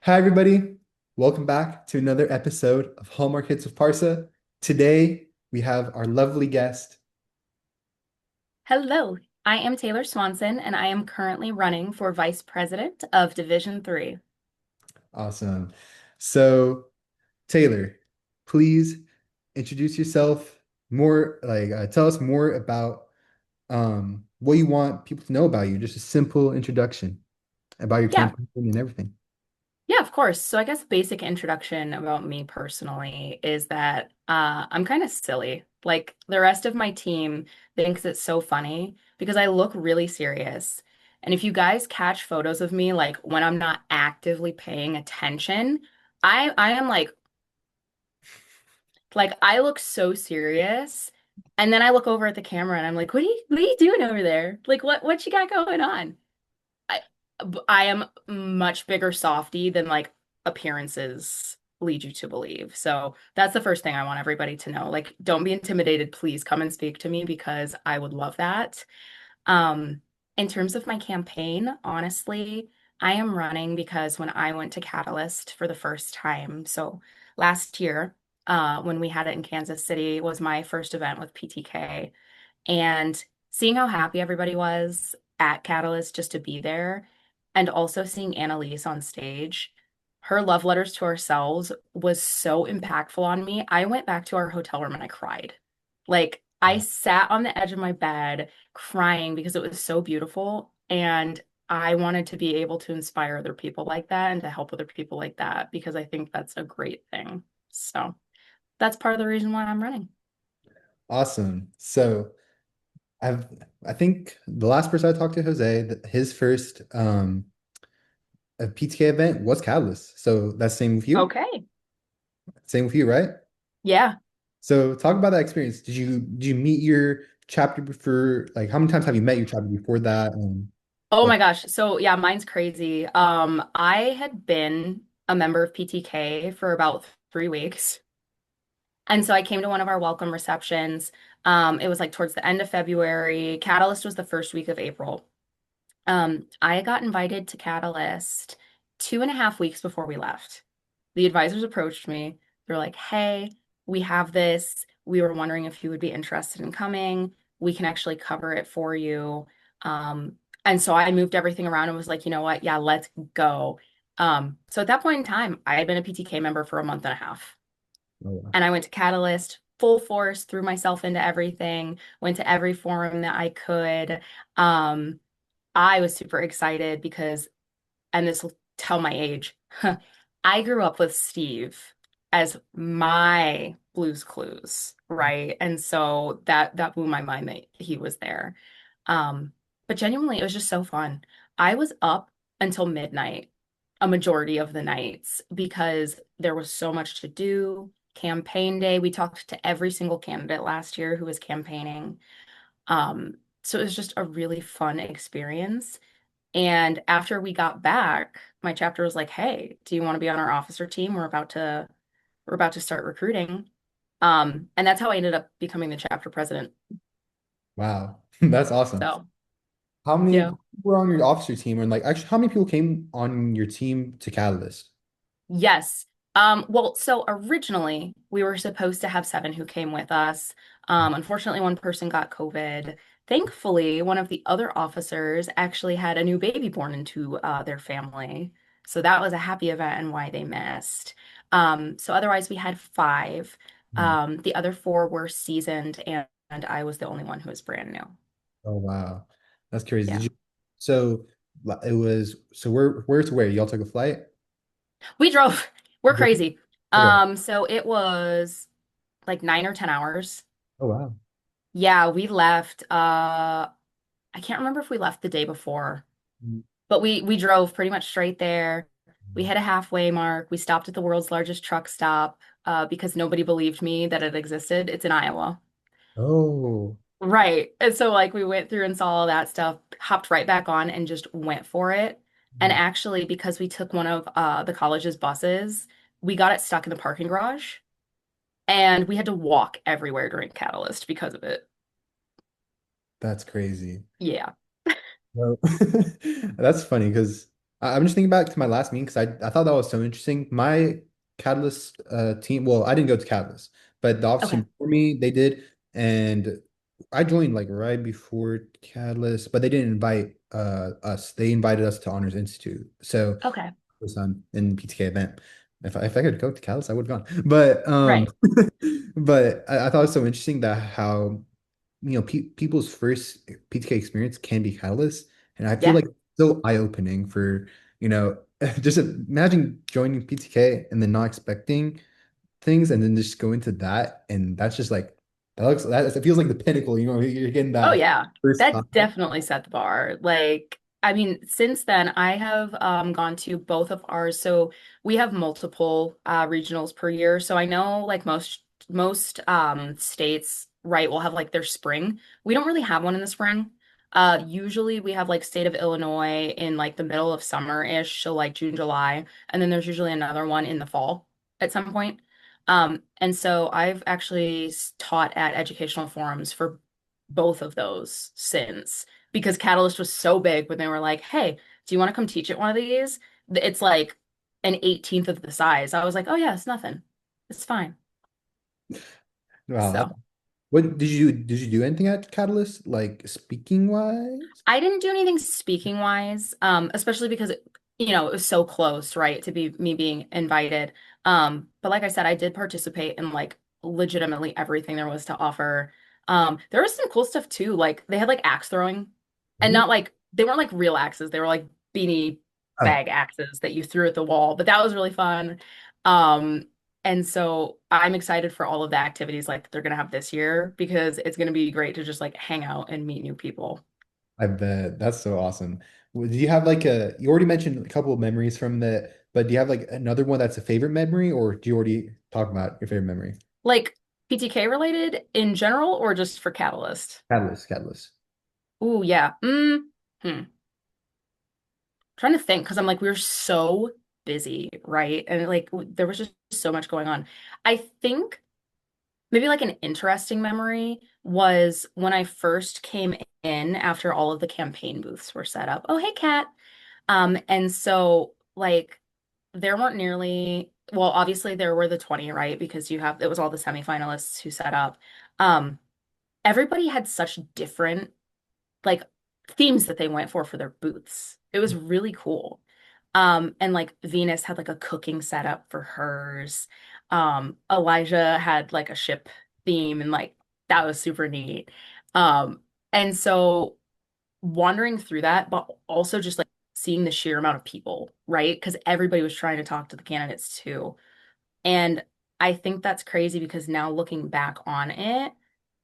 Hi, everybody. Welcome back to another episode of Hallmark Hits of Parsa. Today, we have our lovely guest. Hello, I am Taylor Swanson, and I am currently running for Vice President of Division 3. Awesome. So, Taylor, please introduce yourself more, tell us more about what you want people to know about you. Just a simple introduction about your Yeah, campaign and everything. yeah, of course. So I guess basic introduction about me personally is that I'm kind of silly. Like the rest of my team thinks it's so funny because I look really serious. And if you guys catch photos of me, like when I'm not actively paying attention, I am like I look so serious. And then I look over at the camera and I'm like, what are you doing over there? Like what you got going on? I I am much bigger softy than like appearances lead you to believe. So that's the first thing I want everybody to know. Like, don't be intimidated. Please come and speak to me because I would love that. Um, in terms of my campaign, honestly, I am running because when I went to Catalyst for the first time, so last year, when we had it in Kansas City, was my first event with PTK. And seeing how happy everybody was at Catalyst just to be there, and also seeing Annalise on stage, her love letters to ourselves was so impactful on me. I went back to our hotel room and I cried. Like, I sat on the edge of my bed crying because it was so beautiful. And I wanted to be able to inspire other people like that and to help other people like that because I think that's a great thing. So that's part of the reason why I'm running. Awesome. So, I've I think the last person I talked to, Jose, his first a PTK event was Catalyst. So that's same with you? Okay. Same with you, right? Yeah. So talk about that experience. Did you meet your chapter before? Like, how many times have you met your chapter before that? And Oh like, my gosh. So yeah, mine's crazy. I had been a member of PTK for about 3 weeks. And so I came to one of our welcome receptions. It was like towards the end of February. Catalyst was the first week of April. I got invited to Catalyst 2.5 weeks before we left. The advisors approached me. They're like, hey, we have this. We were wondering if you would be interested in coming. We can actually cover it for you. And so I moved everything around and was like, you know what? Yeah, let's go. So at that point in time, I had been a PTK member for a month and a half. oh, And I went to Catalyst full force, threw myself into everything, went to every forum that I could. Um, I was super excited because, and this will tell my age, I grew up with Steve as my Blues Clues, right? And so that blew my mind that he was there. Um, but genuinely, it was just so fun. I was up until midnight a majority of the nights because there was so much to do. Campaign day, we talked to every single candidate last year who was campaigning. So it was just a really fun experience. And after we got back, my chapter was like, "Hey, do you want to be on our officer team? We're about to start recruiting." And that's how I ended up becoming the chapter president. wow, that's awesome. So, How many yeah. people were on your officer team? And like, actually, how many people came on your team to Catalyst? Yes. Well, so originally we were supposed to have seven who came with us. Unfortunately, one person got COVID. Thankfully, one of the other officers actually had a new baby born into their family. So that was a happy event and why they missed. So otherwise, we had five. Hmm. The other four were seasoned, and I was the only one who was brand new. Oh wow, that's crazy. Yeah. So it was so where to where? Y'all took a flight? We drove. We're Did- crazy. Okay. So it was like 9 or 10 hours. Oh wow. Yeah, we left. I can't remember if we left the day before, Mhm. but we drove pretty much straight there. We hit a halfway mark. We stopped at the world's largest truck stop because nobody believed me that it existed. It's in Iowa. Oh. Right. And so like we went through and saw all that stuff, hopped right back on and just went for it. And actually, because we took one of the college's buses, we got it stuck in the parking garage and we had to walk everywhere during Catalyst because of it. That's crazy. Yeah. Well, that's funny because I'm just thinking back to my last meeting because I thought that was so interesting. My Catalyst team, well, I didn't go to Catalyst, but the office Okay. team before me, they did. And I joined like right before Catalyst, but they didn't invite us. They invited us to Honors Institute. So it Okay. was in the PTK event. If I could go to Catalyst, I would have gone. But Right. but I thought it was so interesting that how people's first PTK experience can be Catalyst. And I feel Yeah. like so eye-opening for, just imagine joining PTK and then not expecting things and then just go into that. And that's just like, it feels like the pinnacle, you're getting Oh that yeah, first high. that definitely set the bar. Like, I mean, since then I have gone to both of ours. So we have multiple regionals per year. So I know like most states, right, will have like their spring. We don't really have one in the spring. Usually we have like state of Illinois in like the middle of summer-ish, so like June, July, and then there's usually another one in the fall at some point. And so I've actually taught at educational forums for both of those since because Catalyst was so big when they were like, "Hey, do you want to come teach at one of these?" It's like an 18th of the size. I was like, "Oh yeah, it's nothing. It's fine." Wow. So What did you do anything at Catalyst, like speaking wise? I didn't do anything speaking wise, especially because it was so close, right, to be me being invited. But like I said, I did participate in like legitimately everything there was to offer. There was some cool stuff too. Like they had like axe throwing, and Ooh. not like they weren't like real axes. They were like beanie Oh, bag axes that you threw at the wall. But that was really fun. Um, and so I'm excited for all of the activities like they're gonna have this year because it's gonna be great to just like hang out and meet new people. I bet that's so awesome. Do you have like you already mentioned a couple of memories from the, but do you have like another one that's a favorite memory, or do you already talk about your favorite memory? Like PTK related in general or just for Catalyst? Catalyst, Catalyst. Ooh, yeah. Hmm. Trying to think because I'm like, we were so busy, right? And like, there was just so much going on. I think maybe like an interesting memory was when I first came in after all of the campaign booths were set up. Oh, hey, Kat. And so like, there weren't nearly, well, obviously there were the 20, right? Because it was all the semifinalists who set up. Um, Everybody had such different like themes that they went for their booths. It was really cool. And like Venus had like a cooking setup for hers. Elijah had like a ship theme and like that was super neat. Um, and so wandering through that, but also just like seeing the sheer amount of people, right? Because everybody was trying to talk to the candidates too. And I think that's crazy because now looking back on it,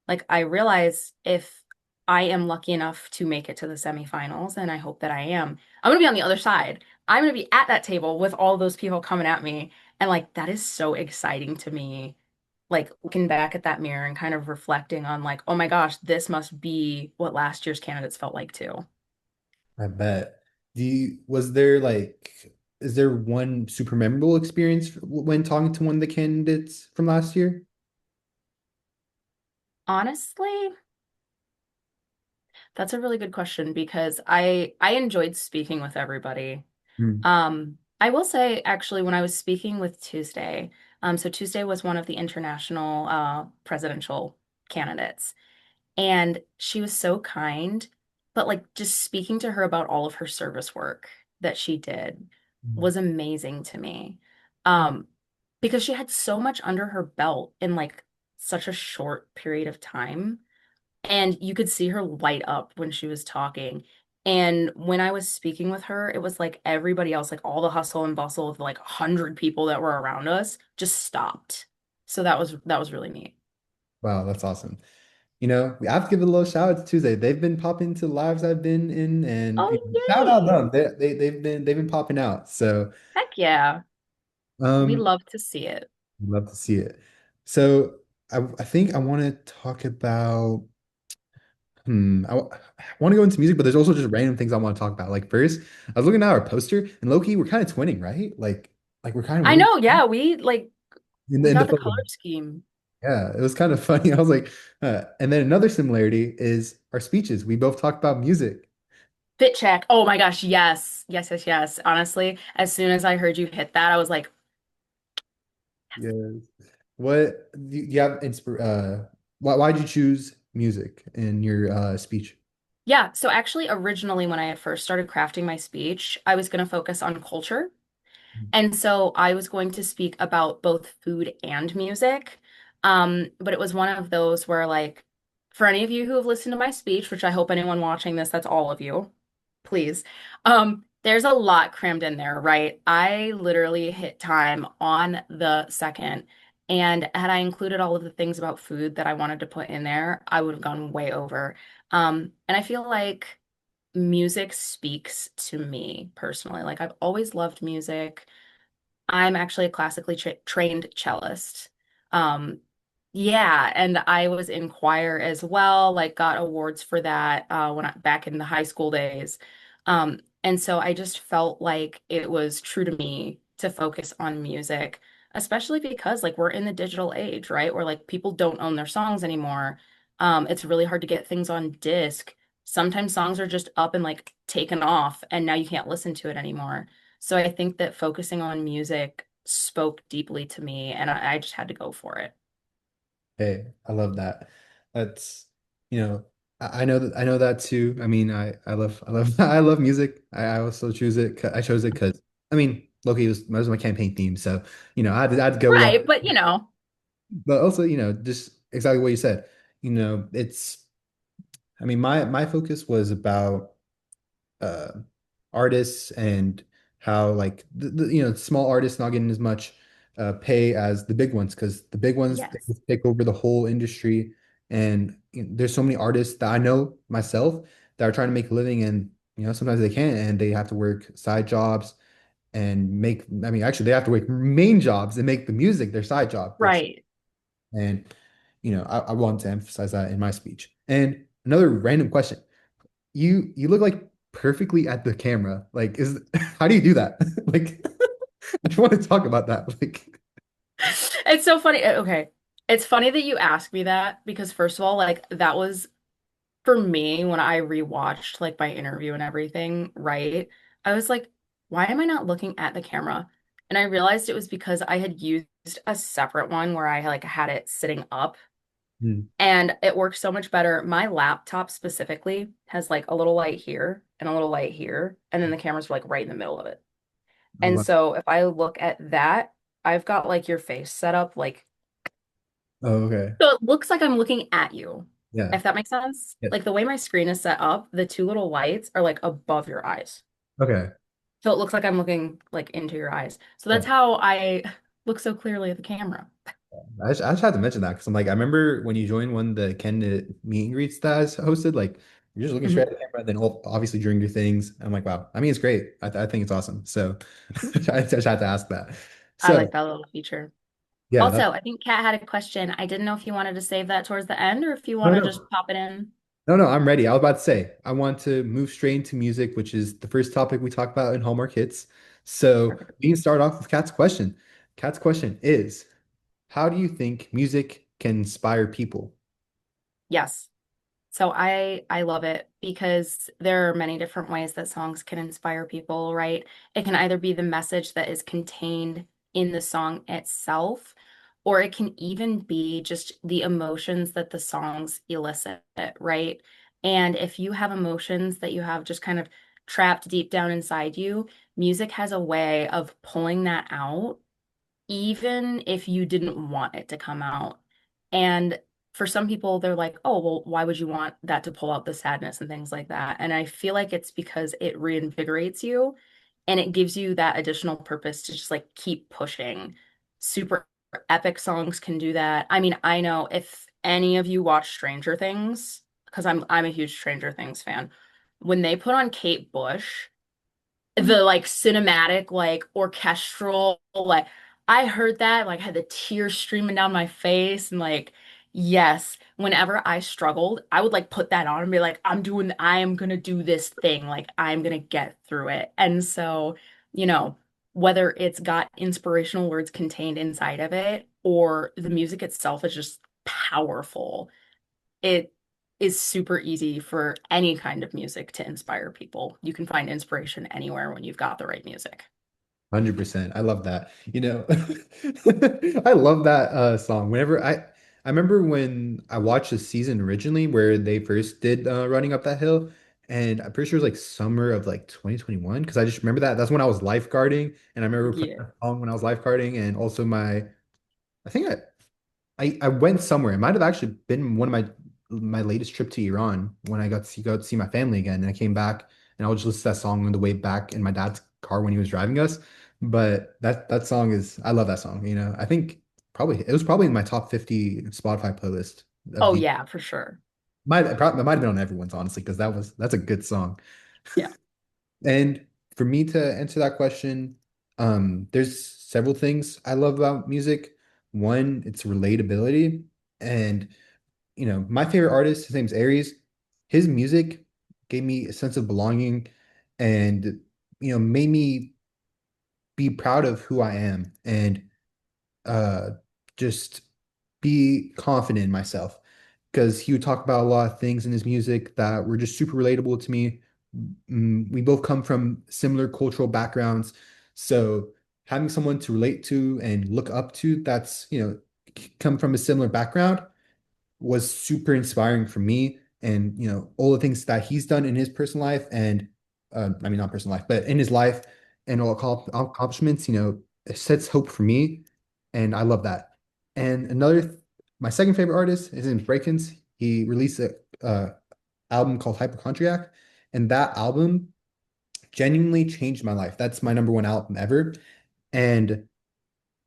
like I realize if I am lucky enough to make it to the semifinals, and I hope that I am, I'm gonna be on the other side. I'm gonna be at that table with all those people coming at me. And like that is so exciting to me. Like looking back at that mirror and kind of reflecting on like, oh my gosh, this must be what last year's candidates felt like too. I bet. Was there like, is there one super memorable experience when talking to one of the candidates from last year? Honestly, that's a really good question because I enjoyed speaking with everybody. Hmm. I will say actually when I was speaking with Tuesday, so Tuesday was one of the international presidential candidates, and she was so kind, but like just speaking to her about all of her service work that she did was amazing to me. Um, because she had so much under her belt in like such a short period of time. And you could see her light up when she was talking. And when I was speaking with her, it was like everybody else, like all the hustle and bustle of like 100 people that were around us just stopped. So that was really neat. Wow, that's awesome. We have to give a little shout out to Tuesday. They've been popping to lives I've been in, and Oh, shout out yay. them. They've been popping out. So Heck yeah. We um, love to see it. love to see it. So I think I want to talk about. I want to go into music, but there's also just random things I want to talk about. Like first, I was looking at our poster, and Loki, we're kind of twinning, right? Like we're kind of I wearing know, yeah, we like in the, we in the got the photo. color scheme. Yeah, it was kind of funny. I was like, and then another similarity is our speeches. We both talked about music. Fit check. Oh my gosh, yes. Yes, yes, yes. Honestly, as soon as I heard you hit that, I was like, Yes. What do you have why'd you choose music in your speech? yeah. So actually, originally, when I had first started crafting my speech, I was going to focus on culture. And so I was going to speak about both food and music. But it was one of those where, like, for any of you who have listened to my speech, which I hope anyone watching this, that's all of you, please. There's a lot crammed in there, right? I literally hit time on the second. And had I included all of the things about food that I wanted to put in there, I would have gone way over. And I feel like music speaks to me personally. Like I've always loved music. I'm actually a classically trained cellist. Um, yeah, and I was in choir as well, like got awards for that when I back in the high school days. And so I just felt like it was true to me to focus on music, especially because like we're in the digital age, right? Where like people don't own their songs anymore. It's really hard to get things on disc. Sometimes songs are just up and like taken off, and now you can't listen to it anymore. So I think that focusing on music spoke deeply to me, and I just had to go for it. Hey, I love that. That's, you know, I know that too. I mean, I love I love music. I also choose it. I chose it because I mean, Loki was my campaign theme, so I had to go along. Right, but you know, But also, just exactly what you said. It's I mean, my focus was about uh artists and how like small artists not getting as much pay as the big ones because the big ones they yes. just take over the whole industry and there's so many artists that I know myself that are trying to make a living and sometimes they can't and they have to work side jobs and make I mean actually they have to work main jobs and make the music their side job which Right. and I want to emphasize that in my speech. And another random question. You look like perfectly at the camera. Like is how do you do that? Like I just want to talk about that. Like It's so funny. Okay. It's funny that you asked me that because first of all, like that was for me when I rewatched like my interview and everything, right? I was like, why am I not looking at the camera? And I realized it was because I had used a separate one where I like had it sitting up. hmm, And it works so much better. My laptop specifically has like a little light here and a little light here, and then the camera's like right in the middle of it. oh, And wow. so if I look at that, I've got like your face set up like Oh, okay. so it looks like I'm looking at you, Yeah. if that makes sense. Yeah. Like the way my screen is set up, the two little lights are like above your eyes. Okay. So it looks like I'm looking like into your eyes. So that's Yeah. how I look so clearly at the camera. I just had to mention that because I'm like, I remember when you joined one of the candidate meet and greets that I hosted, like you're just looking straight Mhm. at the camera, then obviously during your things. I'm like, wow. I mean, it's great. I think it's awesome. So I just had to ask that. I like So that little feature. yeah, that's Also, I think Kat had a question. I didn't know if you wanted to save that towards the end or if you no, want to no. just pop it in. No, I'm ready. I was about to say, I want to move straight into music, which is the first topic we talk about in Hallmark Hits. So Perfect. we can start off with Kat's question. Kat's question is, how do you think music can inspire people? Yes. So I love it because there are many different ways that songs can inspire people, right? It can either be the message that is contained in the song itself, or it can even be just the emotions that the songs elicit, right? And if you have emotions that you have just kind of trapped deep down inside you, music has a way of pulling that out even if you didn't want it to come out. And for some people, they're like, oh, well, why would you want that to pull out the sadness and things like that? And I feel like it's because it reinvigorates you and it gives you that additional purpose to just like keep pushing. Super epic songs can do that. I mean, I know if any of you watch Stranger Things, because I'm a huge Stranger Things fan, when they put on Kate Bush, the like cinematic, like orchestral, like I heard that, like had the tears streaming down my face, and like, yes, whenever I struggled, I would like put that on and be like, I am gonna do this thing, like I'm gonna get through it. And so, you know, whether it's got inspirational words contained inside of it or the music itself is just powerful, it is super easy for any kind of music to inspire people. You can find inspiration anywhere when you've got the right music. 100%. I love that. I love that song. I remember when I watched the season originally where they first did Running Up That Hill, and I'm pretty sure it was like summer of like 2021 because I just remember that. That's when I was lifeguarding, and I remember playing Yeah. that song when I was lifeguarding, and also I think I went somewhere. It might have actually been one of my latest trip to Iran when I got to see my family again. And I came back and I would just listen to that song on the way back in my dad's car when he was driving us. But that song is I love that song. I think probably it was probably in my top 50 Spotify playlist of Oh the yeah, for sure. it might have been on everyone's honestly because that's a good song. Yeah. And for me to answer that question, there's several things I love about music. One, it's relatability. And, my favorite artist, his name's Aries. His music gave me a sense of belonging and, made me be proud of who I am and uh just be confident in myself because he would talk about a lot of things in his music that were just super relatable to me. We both come from similar cultural backgrounds, so having someone to relate to and look up to that's, come from a similar background was super inspiring for me. And, all the things that he's done in his personal life and, I mean, not personal life, but in his life and all accomplishments, it sets hope for me. And I love that. And my second favorite artist is in Breakins. He released a album called Hypochondriac. And that album genuinely changed my life. That's my number one album ever. And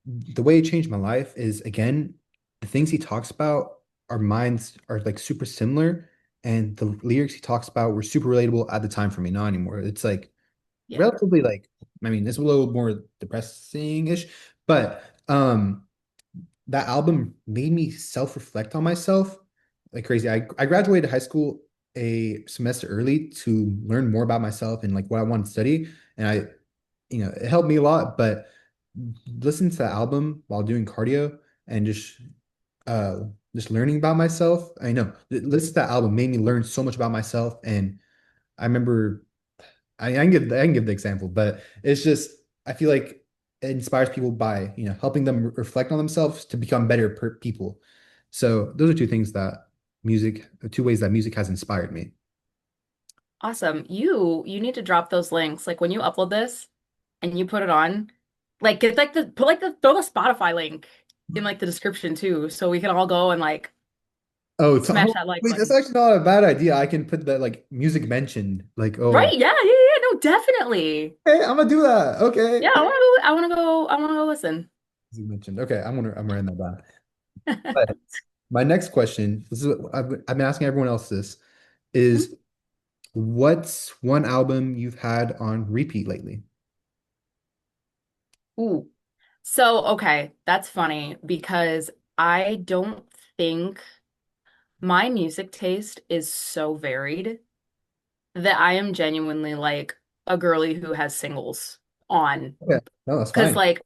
the way it changed my life is again, the things he talks about, our minds are like super similar, and the lyrics he talks about were super relatable at the time for me, not anymore. It's like Yeah. relatively like, I mean, it's a little more depressing-ish, but that album made me self-reflect on myself like crazy. I graduated high school a semester early to learn more about myself and like what I want to study. And it helped me a lot, but listening to the album while doing cardio and uh just learning about myself. I know listening to that album made me learn so much about myself. And I remember I can give the example, but it's just I feel like it inspires people by, helping them reflect on themselves to become better people. So those are two ways that music has inspired me. Awesome. You need to drop those links. Like when you upload this and you put it on, like get like the put like the throw the Spotify link in like the description too, so we can all go and like smash that like Wait, that's button. actually not a bad idea. I can put that like music mentioned, like, Right? oh, Yeah, no, definitely. hey, I'm gonna do that. Okay. Yeah, I wanna go listen. Music mentioned. Okay, I'm writing that down. But my next question, this is what I've been asking everyone else this, is what's one album you've had on repeat lately? Ooh. So, okay, that's funny because I don't think my music taste is so varied that I am genuinely like a girly who has singles on. Okay, no, that's Because fine. like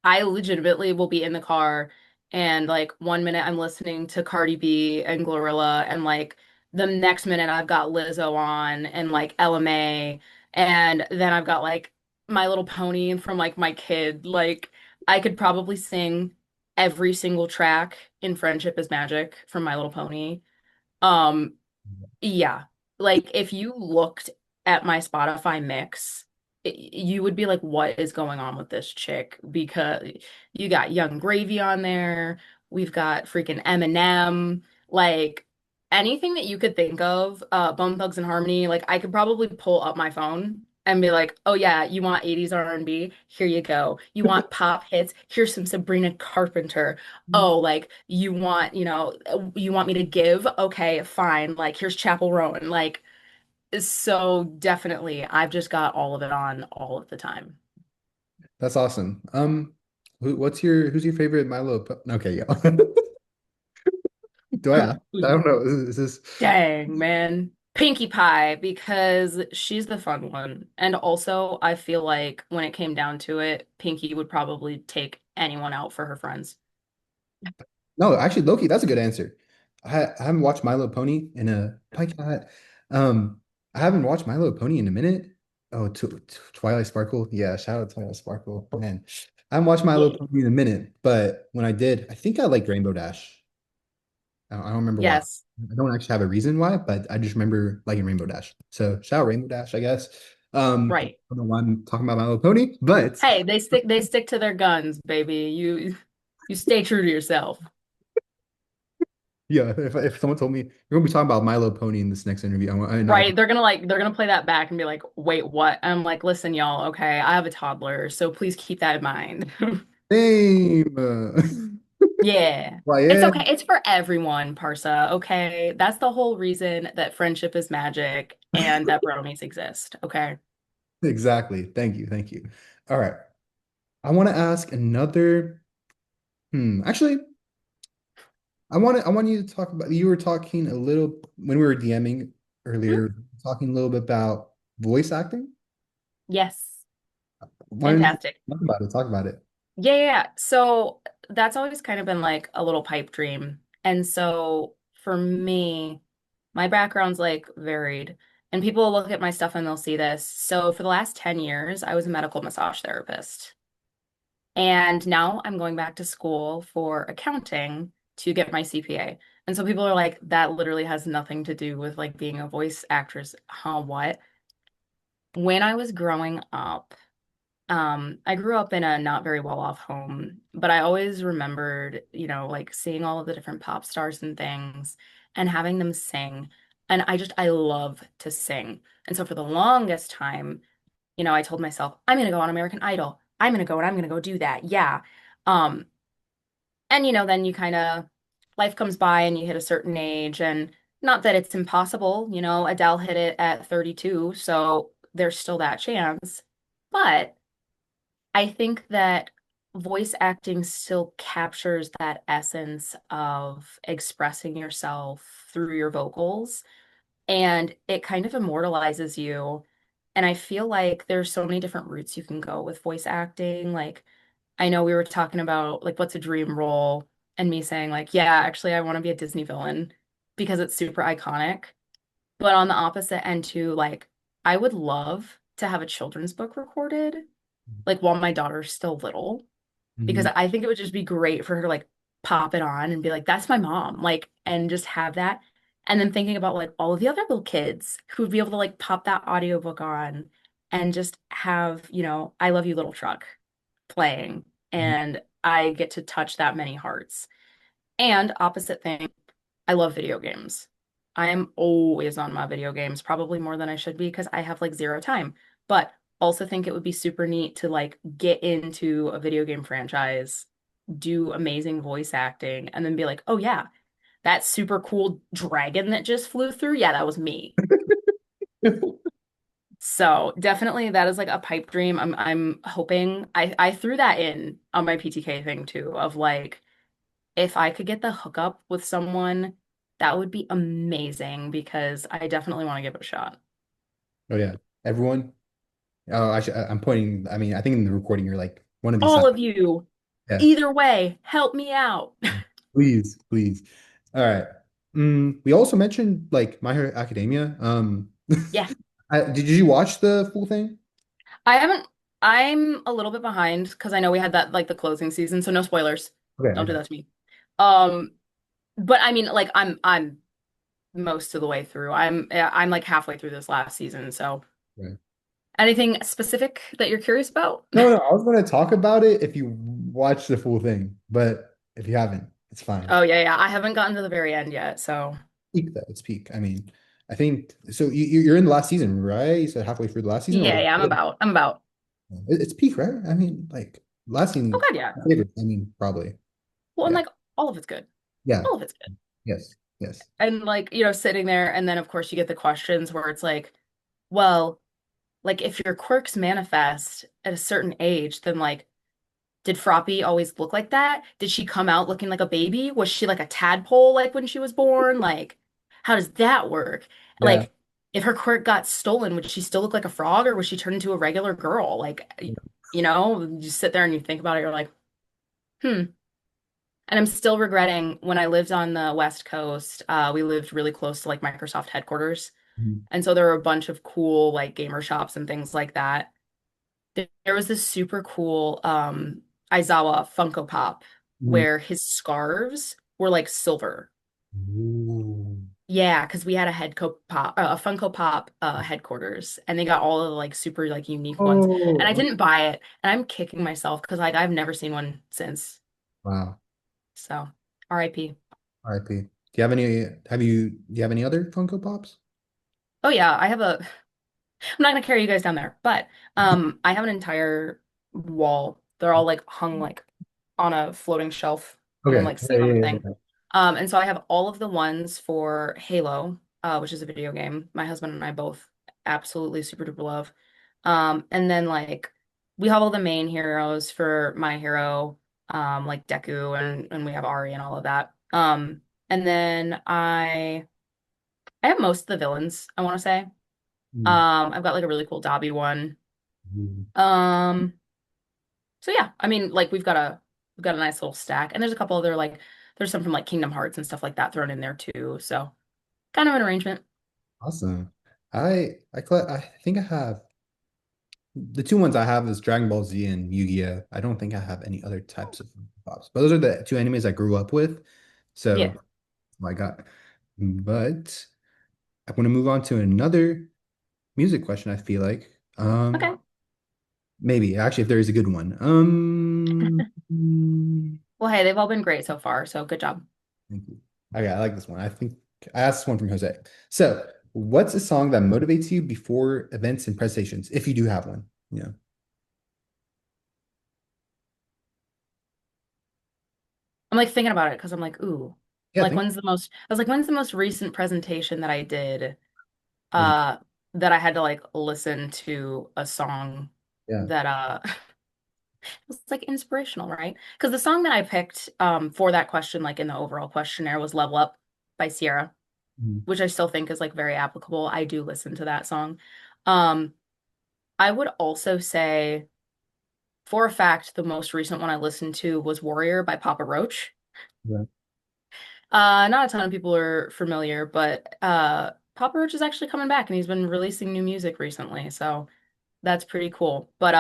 I legitimately will be in the car and like 1 minute I'm listening to Cardi B and Glorilla and like the next minute I've got Lizzo on and like LMA and then I've got like My Little Pony from like my kid. Like I could probably sing every single track in Friendship is Magic from My Little Pony. Um yeah. Like if you looked at my Spotify mix, you would be like, what is going on with this chick? Because you got Young Gravy on there. We've got freaking Eminem. Like anything that you could think of, Bone Thugs and Harmony, like I could probably pull up my phone and be like, oh yeah, you want 80s R&B? Here you go. You want pop hits? Here's some Sabrina Carpenter. Oh, like you want me to give? Okay, fine. Like here's Chapel Roan. Like so definitely I've just got all of it on all of the time. That's awesome. Who's your favorite Milo? Okay, yeah. Do I ask? I don't know. Is this Dang, man. Pinkie Pie because she's the fun one. And also I feel like when it came down to it, Pinkie would probably take anyone out for her friends. no, actually, Loki, that's a good answer. I haven't watched Milo Pony in a Pike Hat. I haven't watched Milo Pony in a minute. Oh, Twilight Sparkle. Yeah, shout out to Twilight Sparkle. Man, I haven't watched Milo Yeah. Pony in a minute, but when I did, I think I liked Rainbow Dash. I don't remember why. Yes. I don't actually have a reason why, but I just remember liking Rainbow Dash. So shout out Rainbow Dash, I guess. I Right. don't know why I'm talking about Milo Pony, but Hey, they stick to their guns, baby. You stay true to yourself. yeah, if someone told me you're gonna be talking about Milo Pony in this next interview, I'm not. Right. They're gonna play that back and be like, wait, what? I'm like, listen, y'all, okay, I have a toddler, so please keep that in mind. Name. Yeah. Why, It's yeah, okay. It's for everyone, Parsa. Okay. That's the whole reason that friendship is magic and that bronies exist. Okay. exactly. Thank you. Thank you. All right. I want to ask another. Actually, I want you to talk about, you were talking a little when we were DMing Hmm? earlier, talking a little bit about voice acting. Yes. Why don't you Fantastic. talk about it? Talk about it. Yeah, yeah, yeah. So that's always kind of been like a little pipe dream. And so for me, my background's like varied. And people will look at my stuff and they'll see this. So for the last 10 years, I was a medical massage therapist. And now I'm going back to school for accounting to get my CPA. And so people are like, that literally has nothing to do with like being a voice actress. Huh, what? When I was growing up, I grew up in a not very well-off home, but I always remembered, like seeing all of the different pop stars and things and having them sing. And I love to sing. And so for the longest time, I told myself, I'm gonna go on American Idol. I'm gonna go and I'm gonna go do that. Yeah. Um, and then you kind of life comes by and you hit a certain age, and not that it's impossible, Adele hit it at 32, so there's still that chance. But I think that voice acting still captures that essence of expressing yourself through your vocals, and it kind of immortalizes you. And I feel like there's so many different routes you can go with voice acting. Like, I know we were talking about like what's a dream role, and me saying like, yeah, actually I want to be a Disney villain because it's super iconic. But on the opposite end too, like I would love to have a children's book recorded, like while my daughter's still little, because Mhm. I think it would just be great for her to like pop it on and be like, that's my mom, like, and just have that. And then thinking about like all of the other little kids who would be able to like pop that audiobook on and just have, I Love You Little Truck playing, Mhm. and I get to touch that many hearts. And opposite thing, I love video games. I am always on my video games, probably more than I should be because I have like zero time. But also think it would be super neat to like get into a video game franchise, do amazing voice acting, and then be like, oh yeah, that super cool dragon that just flew through. Yeah, that was me. So definitely that is like a pipe dream. I'm hoping I threw that in on my PTK thing too, of like if I could get the hookup with someone, that would be amazing because I definitely want to give it a shot. Oh yeah, everyone. Oh, I'm pointing. I mean, I think in the recording you're like one of these All sides. of you, Yeah, either way, help me out. please, please. All right. We also mentioned like My Hero Academia. Yeah, did you watch the full thing? I haven't. I'm a little bit behind because I know we had that like the closing season, so no spoilers. Okay, Don't do okay. that to me. Um, but I mean, like I'm most of the way through. I'm like halfway through this last season. So Okay. anything specific that you're curious about? No, no, I was going to talk about it if you watch the full thing, but if you haven't, it's fine. Oh yeah, yeah. I haven't gotten to the very end yet, so Peak though, it's peak. I mean, I think so. You're in the last season, right? You said halfway through the last season, yeah, or yeah. I'm about. it's peak, right? I mean, like last Oh season, God, yeah. my favorite. I mean, probably, Well, and yeah, like all of it's good. yeah, All of it's good. yes, yes, And like, sitting there and then of course you get the questions where it's like, well, like if your quirks manifest at a certain age, then like, did Froppy always look like that? Did she come out looking like a baby? Was she like a tadpole like when she was born? Like, how does that work? yeah. Like, if her quirk got stolen, would she still look like a frog or would she turn into a regular girl? Like, you sit there and you think about it, you're like, hmm. And I'm still regretting when I lived on the West Coast, we lived really close to like Microsoft headquarters. Mhm. And so there were a bunch of cool like gamer shops and things like that. There was this super cool Aizawa Funko Pop Mhm. where his scarves were like silver. Ooh. Yeah, because we had a Funko Pop headquarters, and they got all of the like super like unique ones. And I Oh, didn't buy it, and I'm kicking myself because like I've never seen one since. wow. So, RIP. RIP. Do you have any other Funko Pops? Oh yeah, I'm not gonna carry you guys down there, but I have an entire wall. They're all like hung like on a floating shelf and then Okay. like Yeah, sitting on yeah, the yeah, thing. yeah. And so I have all of the ones for Halo, which is a video game. My husband and I both absolutely super duper love. And then like we have all the main heroes for My Hero, like Deku and we have Ari and all of that. And then I have most of the villains, I want to say. Mm. I've got like a really cool Dobby one. Mm. Um, so yeah, I mean, like we've got a nice little stack, and there's a couple other like there's some from like Kingdom Hearts and stuff like that thrown in there too. So kind of an arrangement. Awesome. I think I have the two ones I have is Dragon Ball Z and Yu-Gi-Oh! I don't think I have any other types of pops, but those are the two animes I grew up with. Yeah. So I got, but I want to move on to another music question, I feel like. Okay. Maybe actually if there is a good one. Well, hey, they've all been great so far, so good job. Thank you. Okay, I like this one. I think I asked this one from Jose. So, what's a song that motivates you before events and presentations, if you do have one? Yeah. I'm like thinking about it because I'm like, ooh, Yeah, I like think when's the most recent presentation that I did was uh that I had to like listen to a song yeah. that was like inspirational, right? Because the song that I picked for that question, like in the overall questionnaire, was Level Up by Sierra, Mhm. which I still think is like very applicable. I do listen to that song. Um, I would also say, for a fact, the most recent one I listened to was Warrior by Papa Roach. Yeah. Not a ton of people are familiar, but Papa Roach is actually coming back and he's been releasing new music recently, so that's pretty cool. But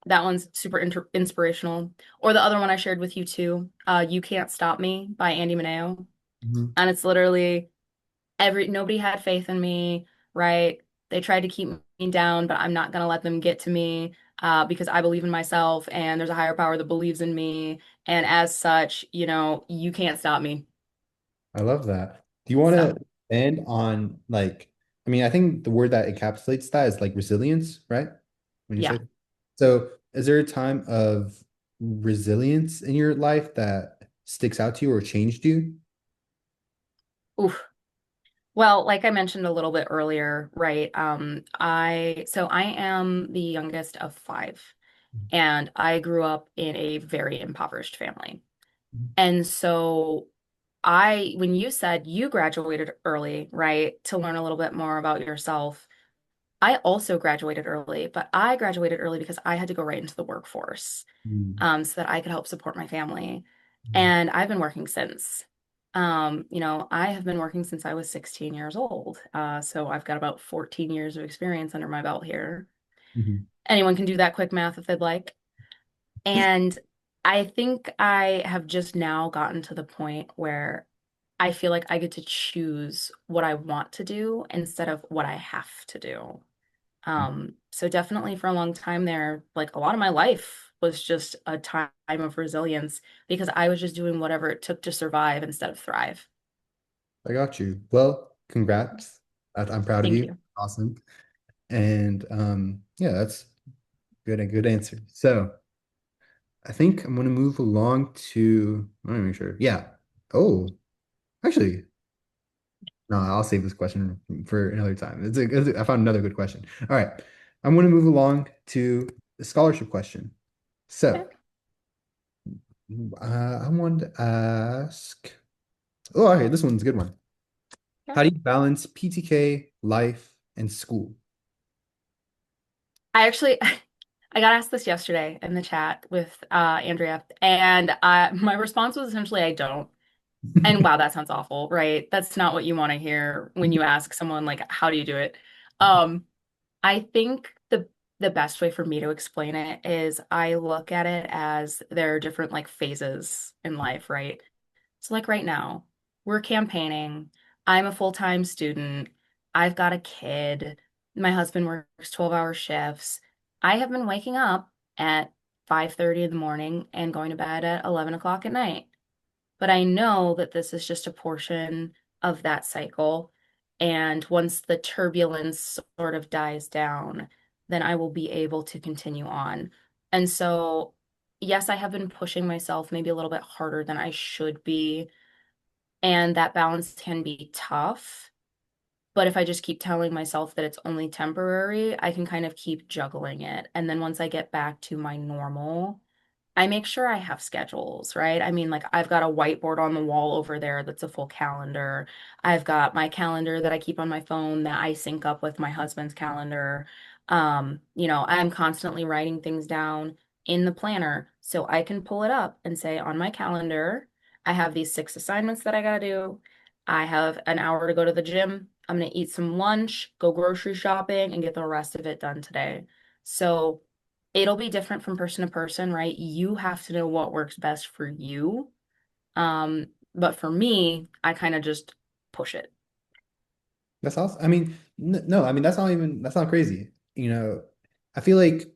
that one's super inspirational. Or the other one I shared with you too, You Can't Stop Me by Andy Mineo. Mhm. And it's literally nobody had faith in me, right? They tried to keep me down, but I'm not gonna let them get to me because I believe in myself and there's a higher power that believes in me. And as such, you can't stop me. I love that. Do you want to So end on like, I mean, I think the word that encapsulates that is like resilience, right? When you yeah. say so, is there a time of resilience in your life that sticks out to you or changed you? Oof. Well, like I mentioned a little bit earlier, right? I am the youngest of five, and I grew up in a very impoverished family. And so when you said you graduated early, right, to learn a little bit more about yourself, I also graduated early, but I graduated early because I had to go right into the workforce, Mhm. so that I could help support my family. Mhm. And I've been working since. I have been working since I was 16 years old. So I've got about 14 years of experience under my belt here. Mhm. Anyone can do that quick math if they'd like. And I think I have just now gotten to the point where I feel like I get to choose what I want to do instead of what I have to do. So definitely for a long time there, like a lot of my life was just a time of resilience because I was just doing whatever it took to survive instead of thrive. I got you. Well, congrats. I'm proud of Thank you. you. Awesome. And yeah, that's good, a good answer. So I think I'm gonna move along to let me make sure. Yeah. Oh, actually, no, I'll save this question for another time. I found another good question. All right. I'm gonna move along to the scholarship question. Okay. So I wanted to ask. Oh, okay, this one's a good one. Okay. How do you balance PTK, life, and school? I actually I got asked this yesterday in the chat with Andrea, and my response was essentially, I don't. And wow, that sounds awful, right? That's not what you want to hear when you ask someone like, how do you do it? Um, I think the best way for me to explain it is I look at it as there are different like phases in life, right? So like right now, we're campaigning. I'm a full-time student. I've got a kid. My husband works 12-hour shifts. I have been waking up at 5:30 in the morning and going to bed at 11 o'clock at night. But I know that this is just a portion of that cycle. And once the turbulence sort of dies down, then I will be able to continue on. And so, yes, I have been pushing myself maybe a little bit harder than I should be. And that balance can be tough. But if I just keep telling myself that it's only temporary, I can kind of keep juggling it. And then once I get back to my normal, I make sure I have schedules, right? I mean, like I've got a whiteboard on the wall over there that's a full calendar. I've got my calendar that I keep on my phone that I sync up with my husband's calendar. I'm constantly writing things down in the planner so I can pull it up and say on my calendar, I have these 6 assignments that I gotta do. I have an hour to go to the gym. I'm gonna eat some lunch, go grocery shopping, and get the rest of it done today. So it'll be different from person to person, right? You have to know what works best for you. But for me, I kind of just push it. That's awesome. I mean, no, I mean that's not crazy. I feel like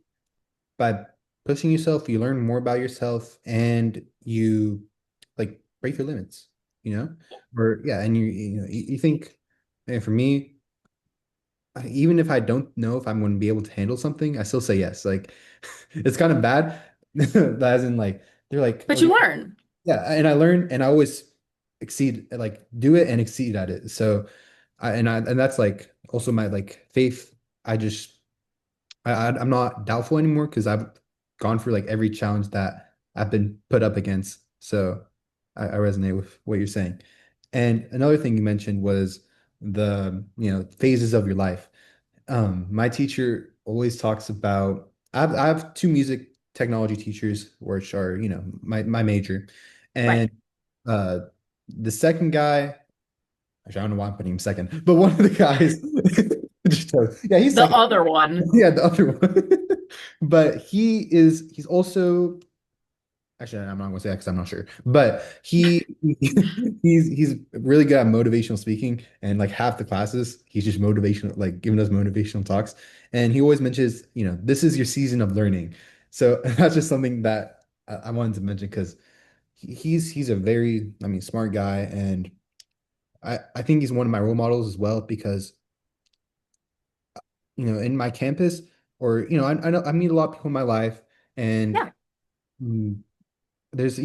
by pushing yourself, you learn more about yourself and you like break your limits, you know? Or yeah, and you think, and for me, even if I don't know if I'm going to be able to handle something, I still say yes. Like it's kind of bad, but as in like they're like, But oh you yeah, learn. yeah, and I learn and I always exceed, like do it and exceed at it. So and that's like also my like faith. I just I'm not doubtful anymore because I've gone through like every challenge that I've been put up against. So I resonate with what you're saying. And another thing you mentioned was the, phases of your life. My teacher always talks about, I have two music technology teachers, which are, my major. Right. And uh, the second guy, actually, I don't know why I'm putting him second, but one of the guys, yeah, he's The second. other one. Yeah, the other one. But he's also, actually, I'm not gonna say that because I'm not sure. But he's really good at motivational speaking, and like half the classes, he's just motivational, like giving us motivational talks. And he always mentions, this is your season of learning. So that's just something that I wanted to mention because he's a very, I mean, smart guy, and I think he's one of my role models as well because in my campus or I know I meet a lot of people in my life, and Yeah. mm, there's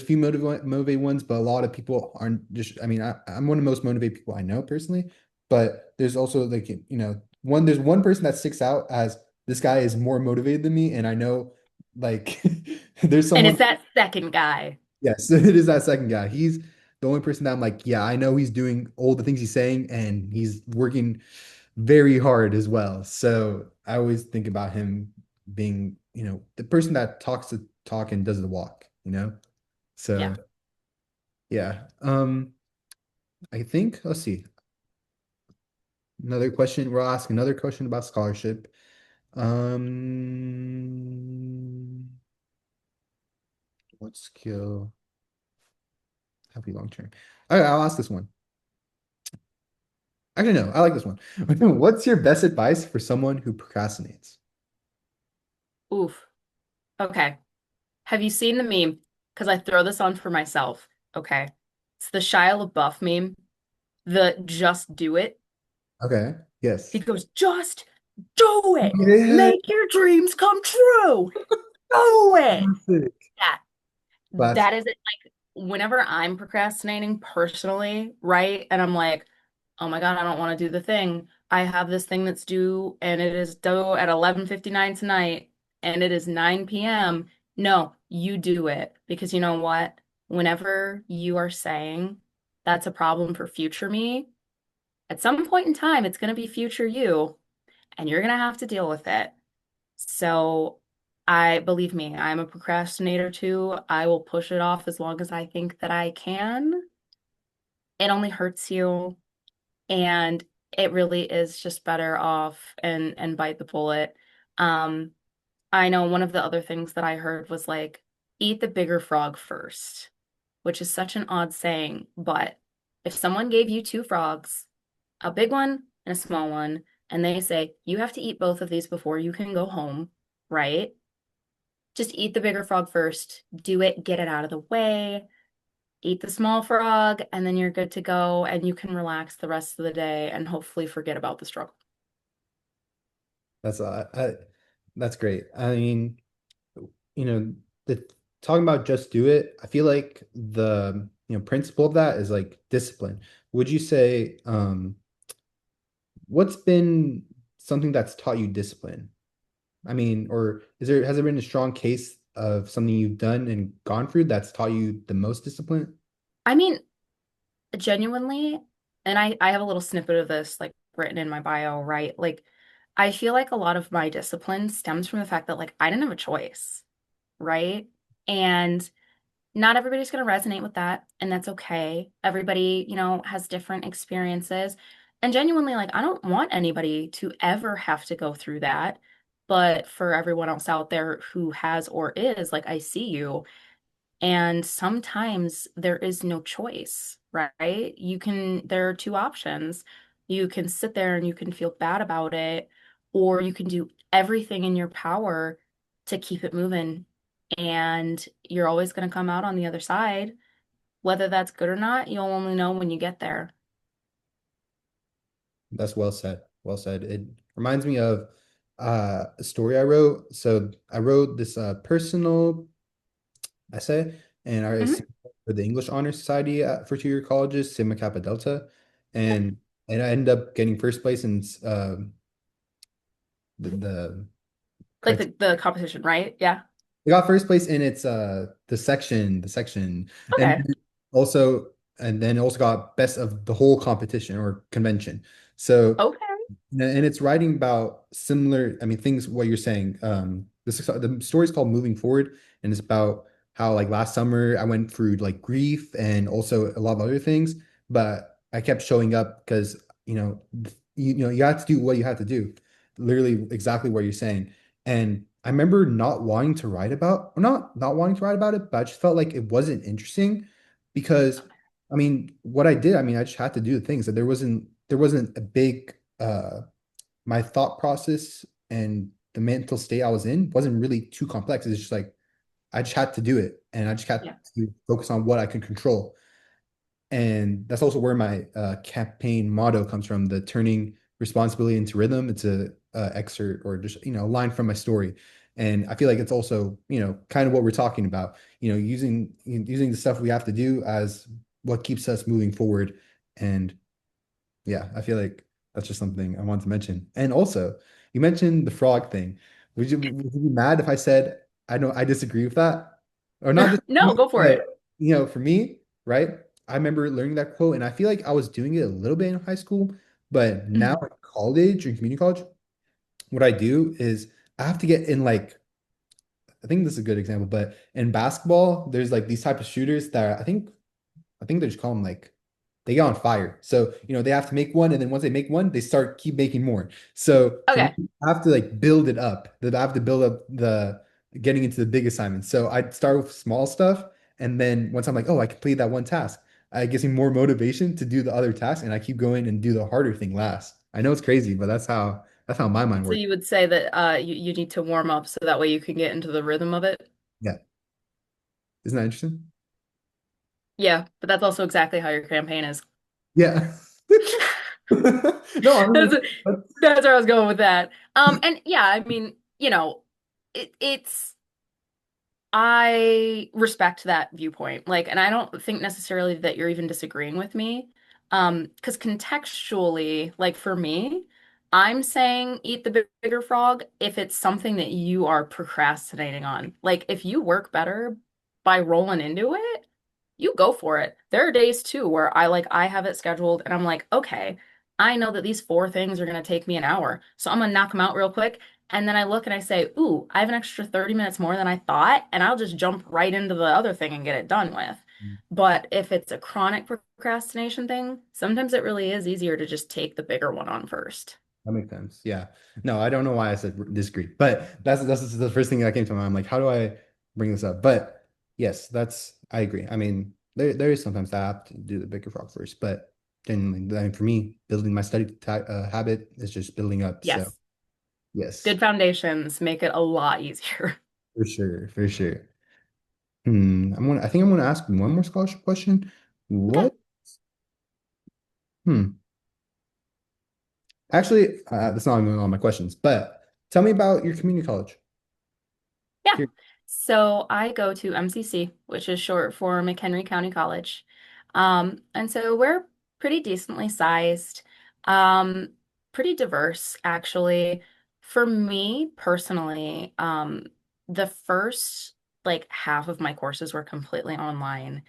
few motivated ones, but a lot of people aren't just, I mean, I'm one of the most motivated people I know personally, but there's also like, there's one person that sticks out as this guy is more motivated than me. And I know like there's And someone, it's that second guy. yes, it is that second guy. He's the only person that I'm like, yeah, I know he's doing all the things he's saying and he's working very hard as well. So I always think about him being, the person that talks the talk and does the walk, Yeah. So yeah. I think let's see. Another question. We'll ask another question about scholarship. What skill have you long term? Okay, I'll ask this one. Actually, no, I like this one. What's your best advice for someone who procrastinates? Oof. Okay. Have you seen the meme? Because I throw this on for myself. Okay. It's the Shia LaBeouf meme. The just do it. Okay. He Yes. goes, just do it. Yeah. Make your dreams come true. Do it. Classic. Yeah. Classic. That is it. Like whenever I'm procrastinating personally, right? And I'm like, oh my God, I don't want to do the thing. I have this thing that's due and it is due at 11:59 tonight and it is 9 p.m. No, you do it because you know what? Whenever you are saying that's a problem for future me, at some point in time, it's going to be future you and you're going to have to deal with it. So I believe me, I'm a procrastinator too. I will push it off as long as I think that I can. It only hurts you, and it really is just better off and bite the bullet. Um, I know one of the other things that I heard was like, eat the bigger frog first, which is such an odd saying, but if someone gave you two frogs, a big one and a small one, and they say, you have to eat both of these before you can go home, right? Just eat the bigger frog first, do it, get it out of the way, eat the small frog, and then you're good to go, and you can relax the rest of the day and hopefully forget about the struggle. That's that's great. I mean, the talking about just do it, I feel like the principle of that is like discipline. Would you say what's been something that's taught you discipline? I mean, or has there been a strong case of something you've done and gone through that's taught you the most discipline? I mean, genuinely, and I have a little snippet of this like written in my bio, right? Like, I feel like a lot of my discipline stems from the fact that like I didn't have a choice, right? And not everybody's going to resonate with that, and that's okay. Everybody, has different experiences. And genuinely, like, I don't want anybody to ever have to go through that. But for everyone else out there who has or is, like, I see you. And sometimes there is no choice, right? There are two options. You can sit there and you can feel bad about it, or you can do everything in your power to keep it moving. And you're always going to come out on the other side. Whether that's good or not, you'll only know when you get there. That's well said. Well said. It reminds me of a story I wrote. So I wrote this personal essay, and I Mhm. for the English Honor Society for 2-year colleges, Sigma Kappa Delta, Okay. and I ended up getting first place in the Like criteria. the competition, right? Yeah. I got first place in its the section, and Okay. also and then also got best of the whole competition or convention. So Okay. and it's writing about similar, I mean, things what you're saying. The story is called Moving Forward, and it's about how like last summer I went through like grief and also a lot of other things, but I kept showing up because you have to do what you have to do, literally exactly what you're saying. And I remember not wanting to write about, or not wanting to write about it, but I just felt like it wasn't interesting because I mean, what I did, I mean, I just had to do the things that there wasn't a big my thought process and the mental state I was in wasn't really too complex. It's just like I just had to do it and I just had Yeah. to focus on what I can control. And that's also where my campaign motto comes from, the turning responsibility into rhythm. It's a excerpt or just, a line from my story. And I feel like it's also, kind of what we're talking about, using the stuff we have to do as what keeps us moving forward. And yeah, I feel like that's just something I wanted to mention. And also, you mentioned the frog thing. Would you be mad if I said I disagree with that? Or not No, disagree, go for but it. for me, right? I remember learning that quote, and I feel like I was doing it a little bit in high school, but now Mhm. in college or in community college, what I do is I have to get in like I think this is a good example, but in basketball, there's like these type of shooters that I think they just call them like they get on fire. So, they have to make one, and then once they make one, they keep making more. So for me, Okay. I have to like build it up. That I have to build up the getting into the big assignments. So I'd start with small stuff, and then once I'm like, oh, I completed that one task, it gives me more motivation to do the other task, and I keep going and do the harder thing last. I know it's crazy, but that's how my mind So works. you would say that you need to warm up so that way you can get into the rhythm of it? Yeah. Isn't that interesting? Yeah, but that's also exactly how your campaign is. Yeah. No, I mean, That's that's where I was going with that. And yeah, I mean, it's I respect that viewpoint. Like, and I don't think necessarily that you're even disagreeing with me. Because contextually, like for me, I'm saying eat the bigger frog if it's something that you are procrastinating on. Like, if you work better by rolling into it, you go for it. There are days too where I have it scheduled and I'm like, okay, I know that these four things are gonna take me an hour. So I'm gonna knock them out real quick. And then I look and I say, ooh, I have an extra 30 minutes more than I thought, and I'll just jump right into the other thing and get it done with. But if it's a chronic procrastination thing, sometimes it really is easier to just take the bigger one on first. That makes sense. Yeah. No, I don't know why I said disagree, but that's the first thing that came to mind. I'm like, how do I bring this up? But yes, that's I agree. I mean, there is sometimes that I have to do the bigger frog first, but genuinely, I mean, for me, building my study habit is just building up. So Yes, yes, good foundations make it a lot easier. for sure, for sure. I think I'm gonna ask one more scholarship question. Okay. What? Hmm. Actually, that's not even all my questions, but tell me about your community college. Yeah. Here. So I go to MCC, which is short for McHenry County College. And so we're pretty decently sized, um, pretty diverse, actually. For me personally, the first like half of my courses were completely online.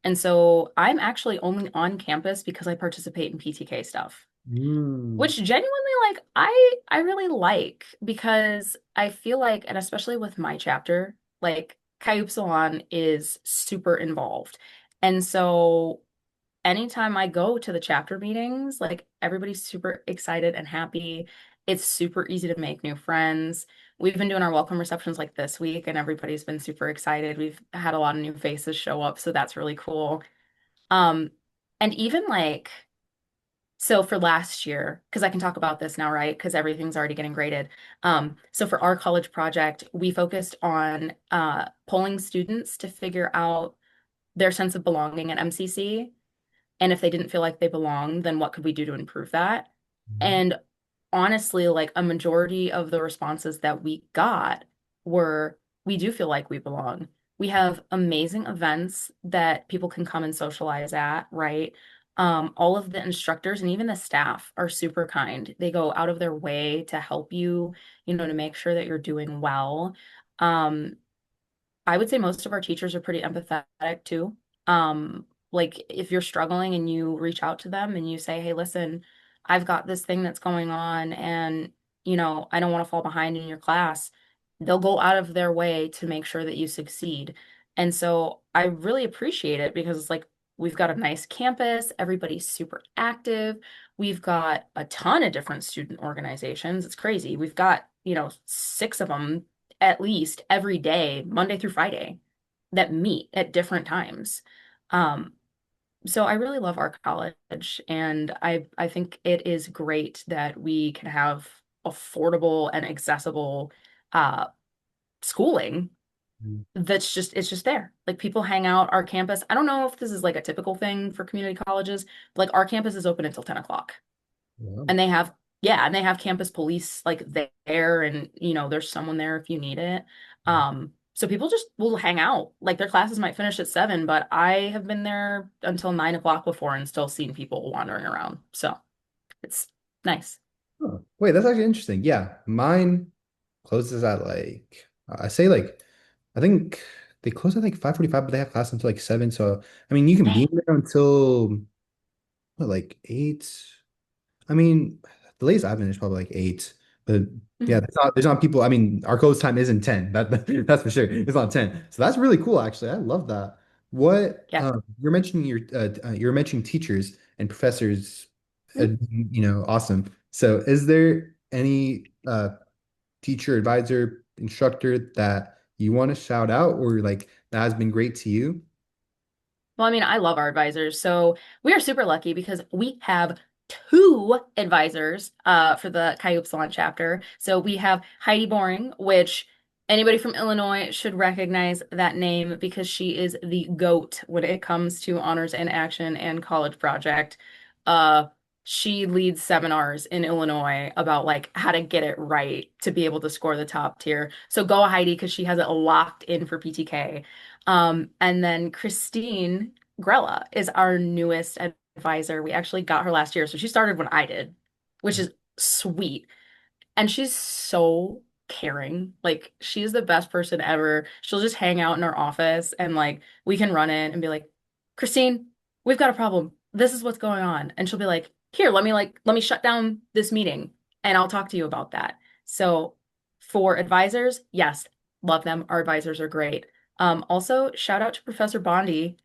And so I'm actually only on campus because I participate in PTK stuff, Mm. which genuinely like I really like because I feel like, and especially with my chapter, like Chi Upsilon is super involved. And so anytime I go to the chapter meetings, like everybody's super excited and happy. It's super easy to make new friends. We've been doing our welcome receptions like this week, and everybody's been super excited. We've had a lot of new faces show up, so that's really cool. Um, and even like so for last year, because I can talk about this now, right? Because everything's already getting graded. So for our college project, we focused on polling students to figure out their sense of belonging at MCC. And if they didn't feel like they belonged, then what could we do to improve that? And honestly, like a majority of the responses that we got were, we do feel like we belong. We have amazing events that people can come and socialize at, right? All of the instructors and even the staff are super kind. They go out of their way to help you, to make sure that you're doing well. Um, I would say most of our teachers are pretty empathetic too. Like if you're struggling and you reach out to them and you say, "Hey, listen, I've got this thing that's going on and, I don't want to fall behind in your class." They'll go out of their way to make sure that you succeed. And so I really appreciate it because it's like we've got a nice campus, everybody's super active. We've got a ton of different student organizations. It's crazy. We've got, six of them at least every day, Monday through Friday, that meet at different times. Um, so I really love our college, and I think it is great that we can have affordable and accessible uh, schooling it's just there. Like people hang out. Our campus, I don't know if this is like a typical thing for community colleges, but like our campus is open until 10 o'clock. Wow. And they have, yeah, and they have campus police like there, and there's someone there if you need it. So people just will hang out. Like their classes might finish at 7, but I have been there until 9 o'clock before and still seen people wandering around. So it's nice. Oh, wait, that's actually interesting. Yeah, mine closes at like I say like I think they close at like 5:45, but they have class until like 7. So I mean you can be Dang. in there until what, like 8. I mean, the latest I've been is probably like 8. But yeah, Mhm. there's not people. I mean, our close time isn't 10. That's for sure. It's not 10. So that's really cool, actually. I love that. What Yeah. you're mentioning teachers and professors, Mhm. awesome. So is there any teacher, advisor, instructor that you want to shout out or like that has been great to you? Well, I mean, I love our advisors. So we are super lucky because we have two advisors for the Chi Upsilon chapter. So we have Heidi Boring, which anybody from Illinois should recognize that name because she is the GOAT when it comes to honors and action and college project. Uh, she leads seminars in Illinois about like how to get it right to be able to score the top tier. So go Heidi because she has it locked in for PTK. And then Christine Grella is our newest advisor. We actually got her last year, so she started when I did, which is sweet. And she's so caring. Like, she's the best person ever. She'll just hang out in our office and like we can run in and be like, Christine, we've got a problem. This is what's going on. And she'll be like, here, let me shut down this meeting and I'll talk to you about that. So For advisors, yes, love them. Our advisors are great. Also, shout out to Professor Bondi,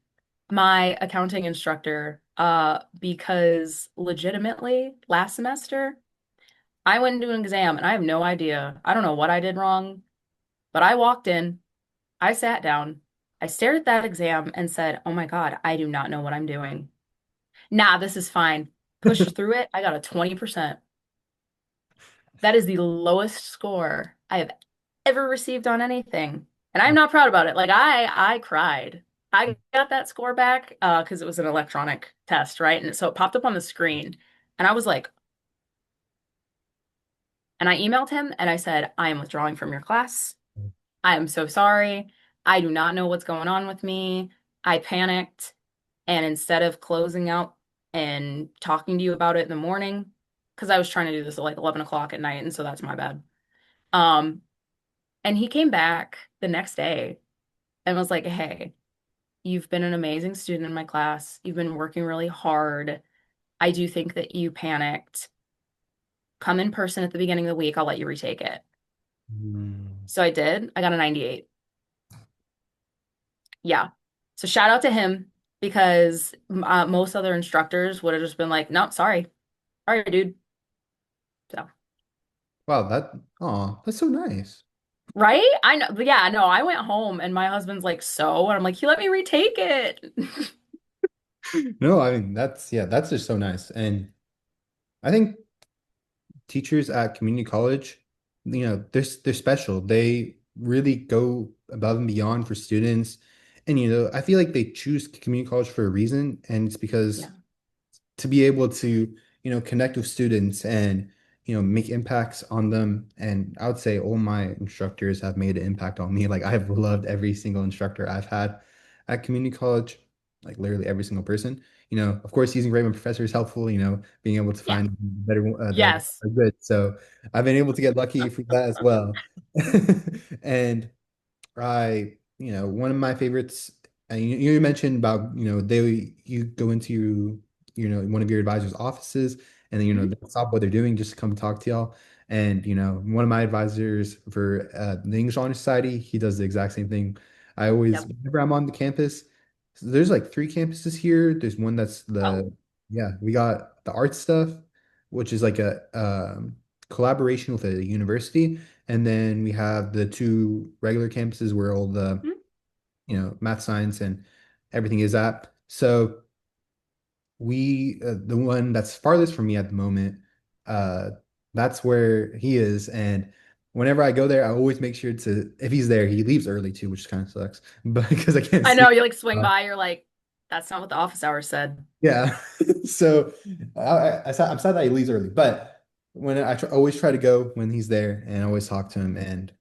my accounting instructor, because legitimately last semester I went into an exam and I have no idea. I don't know what I did wrong, but I walked in, I sat down, I stared at that exam and said, "Oh my God, I do not know what I'm doing." Nah, this is fine. Pushed through it. I got a 20%. That is the lowest score I have ever received on anything. And I'm not proud about it. Like I cried. I got that score back because it was an electronic test, right? And so it popped up on the screen. And I was like, and I emailed him and I said, "I am withdrawing from your class. I am so sorry. I do not know what's going on with me." I panicked. And instead of closing out and talking to you about it in the morning, because I was trying to do this at like 11 o'clock at night, and so that's my bad. Um, and he came back the next day and was like, "Hey, you've been an amazing student in my class. You've been working really hard. I do think that you panicked. Come in person at the beginning of the week. I'll let you retake it." Mm. So I did. I got a 98. Yeah. So shout out to him because most other instructors would have just been like, "Nope, sorry. All right, dude." So. Wow, that's so nice. Right? I know. Yeah, no, I went home and my husband's like, "So?" And I'm like, "He let me retake it." No, I mean that's just so nice. And I think teachers at community college, they're special. They really go above and beyond for students. And I feel like they choose community college for a reason, and it's Yeah. because to be able to, connect with students and, make impacts on them. And I would say all my instructors have made an impact on me. Like I've loved every single instructor I've had at community college, like literally every single person. Of course, using Raymond Professor is helpful, being able to Yeah. find better that Yes. are good. So I've been able to get lucky for that as well. And one of my favorites, and you mentioned about, you go into, one of your advisor's offices and then, Mhm. they stop what they're doing just to come talk to y'all. And, one of my advisors for the English Honor Society, he does the exact same thing. Yep. Whenever I'm on the campus, so there's like three campuses here. There's one that's Oh. yeah, we got the art stuff, which is like a collaboration with a university. And then we have the two regular campuses where all the, Mhm. math, science, and everything is at. So the one that's farthest from me at the moment, uh, that's where he is. And whenever I go there, I always make sure if he's there, he leaves early too, which kind of sucks, but because I can't I see. know you like swing Uh, by, you're like, "That's not what the office hours said." Yeah. So I'm sad that he leaves early, but always try to go when he's there and always talk to him, and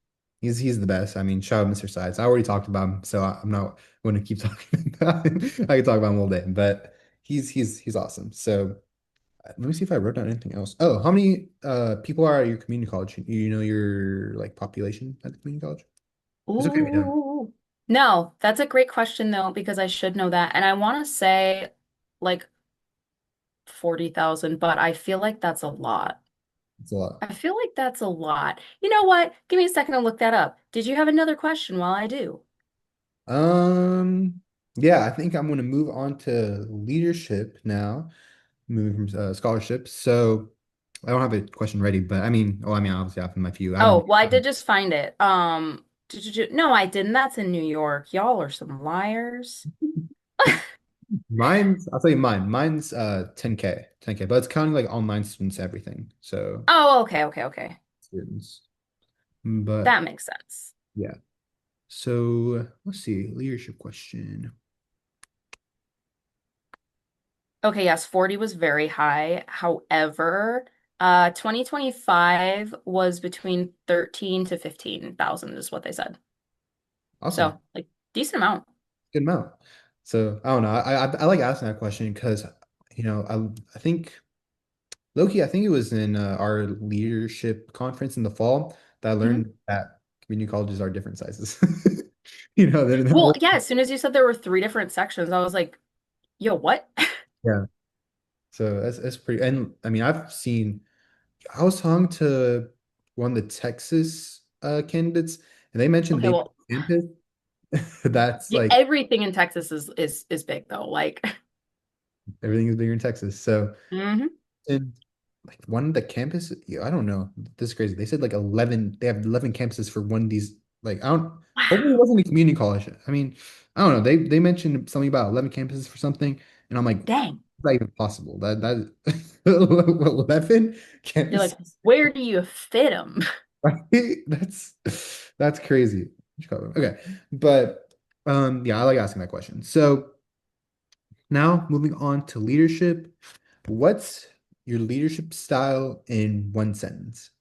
he's the best. I mean, shout out Mr. Sides. I already talked about him, so I'm not going to keep talking about him. I can talk about him all day, but he's awesome. So let me see if I wrote down anything else. Oh, how many people are at your community college? You know your like population at the community college? It's okay if you don't. Ooh. No, that's a great question though, because I should know that. And I want to say like 40,000, but I feel like that's a lot. It's a lot. I feel like that's a lot. You know what? Give me a second to look that up. Did you have another question while I do? Um, yeah, I think I'm going to move on to leadership now, moving from scholarships. So I don't have a question ready, but obviously I have my few. I Oh, haven't. well, I did just find it. No, I didn't. That's in New York. Y'all are some liars. I'll tell you mine. Mine's 10K, 10K, but it's counting like online students, everything. So Oh, okay, okay, okay. students. But That makes sense. yeah. So let's see, leadership question. Okay, yes, 40 was very high. However, 2025 was between 13 to 15,000 is what they said. Awesome. So, like, decent amount. Good amount. So I don't know. I like asking that question because I think Loki, I think it was in our leadership conference in the fall that I Mhm. learned that community colleges are different sizes. They're Well, all, yeah, as soon as you said there were three different sections, I was like, yo, what? yeah. So that's pretty. And I mean, I was talking to one of the Texas candidates, and they mentioned Okay, they well, campus. That's yeah, like everything in Texas is big though. Like, everything is bigger in Texas. So, hmm and like one of the campus, yeah, I don't know. This is crazy. They said like 11, they have 11 campuses for one of these. Like, I don't, hopefully it wow, wasn't a community college. I mean, I don't know. They mentioned something about 11 campuses for something, and I'm like, dang. is that even possible? That 11 You're campuses, like, where do you fit them? right? That's crazy. Okay. But yeah, I like asking that question. So now moving on to leadership. What's your leadership style in one sentence?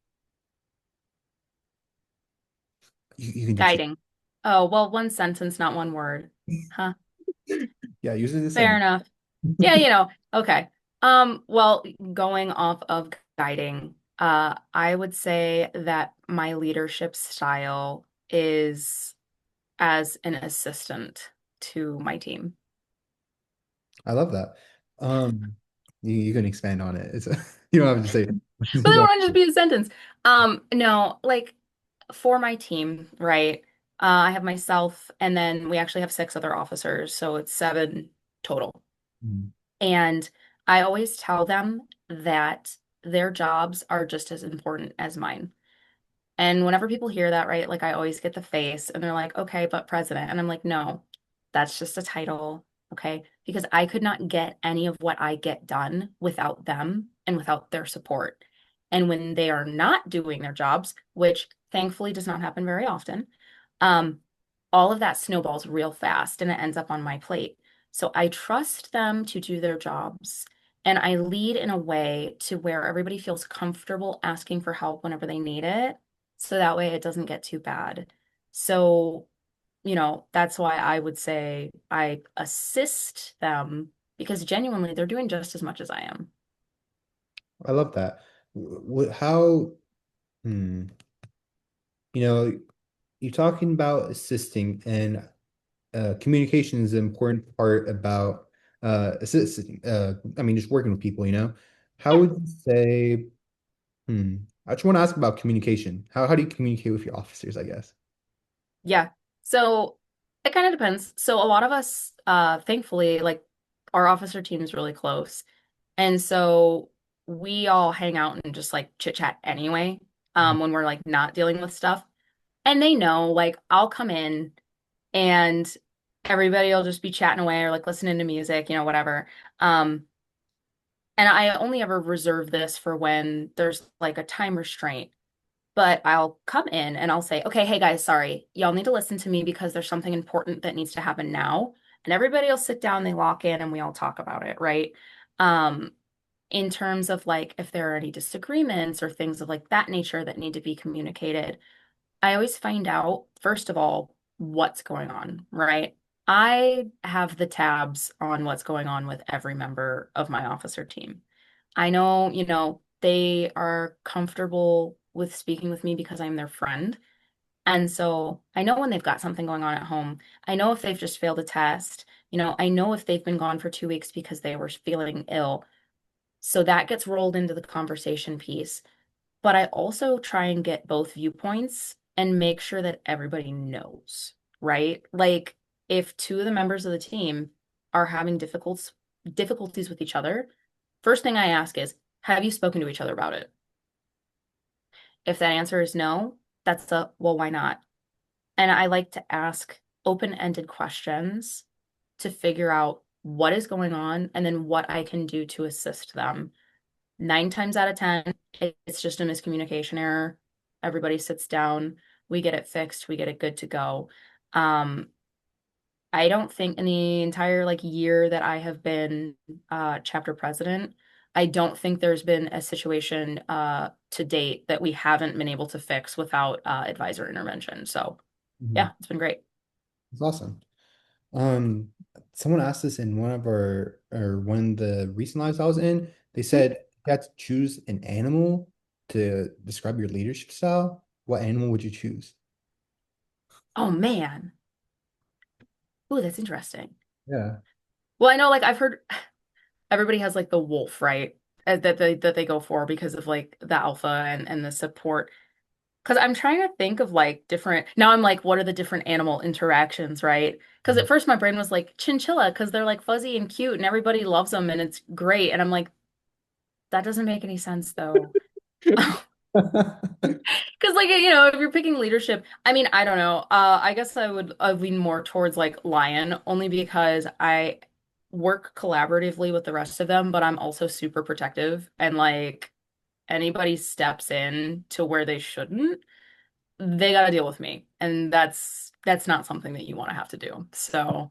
You can do two. Guiding. Oh, well, one sentence, not one word. Huh. Yeah, use it in a Fair sentence. enough. Yeah, okay. Well, going off of guiding, I would say that my leadership style is as an assistant to my team. I love that. You can expand on it. It's you don't have to say But that no. wouldn't just be a sentence. No, like for my team, right? I have myself, and then we actually have six other officers, so it's seven total. Mm. And I always tell them that their jobs are just as important as mine. And whenever people hear that, right, like I always get the face and they're like, okay, but president. And I'm like, no, that's just a title. Okay. Because I could not get any of what I get done without them and without their support. And when they are not doing their jobs, which thankfully does not happen very often, um, all of that snowballs real fast and it ends up on my plate. So I trust them to do their jobs. And I lead in a way to where everybody feels comfortable asking for help whenever they need it so that way it doesn't get too bad. So, that's why I would say I assist them because genuinely they're doing just as much as I am. I love that. How, hmm, you know, you're talking about assisting and communication is an important part about assisting. I mean, just working with people, you know. How Yeah. would you say, I just want to ask about communication. How do you communicate with your officers, I guess? Yeah. So it kind of depends. So a lot of us, thankfully, like our officer team is really close. And so we all hang out and just like chit chat anyway, when we're like not dealing with stuff. And they know, like, I'll come in and everybody will just be chatting away or like listening to music, whatever. Um, and I only ever reserve this for when there's like a time restraint. But I'll come in and I'll say, okay, hey guys, sorry, y'all need to listen to me because there's something important that needs to happen now. And everybody will sit down, they lock in, and we all talk about it, right? Um, in terms of like if there are any disagreements or things of like that nature that need to be communicated, I always find out, first of all, what's going on, right? I have the tabs on what's going on with every member of my officer team. I know, they are comfortable with speaking with me because I'm their friend. And so I know when they've got something going on at home. I know if they've just failed a test. I know if they've been gone for 2 weeks because they were feeling ill. So that gets rolled into the conversation piece. But I also try and get both viewpoints and make sure that everybody knows, right? Like if two of the members of the team are having difficulties with each other, first thing I ask is, have you spoken to each other about it? If that answer is no, that's a, well, why not? And I like to ask open-ended questions to figure out what is going on and then what I can do to assist them. 9 times out of 10, it's just a miscommunication error. Everybody sits down, we get it fixed, we get it good to go. Um, I don't think in the entire like year that I have been chapter president, I don't think there's been a situation to date that we haven't been able to fix without advisor intervention. So Mhm. yeah, it's been great. It's awesome. Um, Someone asked this in one of our or one of the recent lives I was in. They Mhm. said you had to choose an animal to describe your leadership style. What animal would you choose? Oh man. Oh, that's interesting. Yeah. Well, I know like I've heard everybody has like the wolf, right? That they go for because of like the alpha and the support. Because I'm trying to think of like different, now I'm like, what are the different animal interactions, right? Because at first my brain was like chinchilla, because they're like fuzzy and cute and everybody loves them and it's great. And I'm like, that doesn't make any sense though. Because like, if you're picking leadership, I mean, I don't know. I guess I would lean more towards like lion, only because I work collaboratively with the rest of them, but I'm also super protective and like anybody steps in to where they shouldn't, they got to deal with me. And that's not something that you want to have to do. So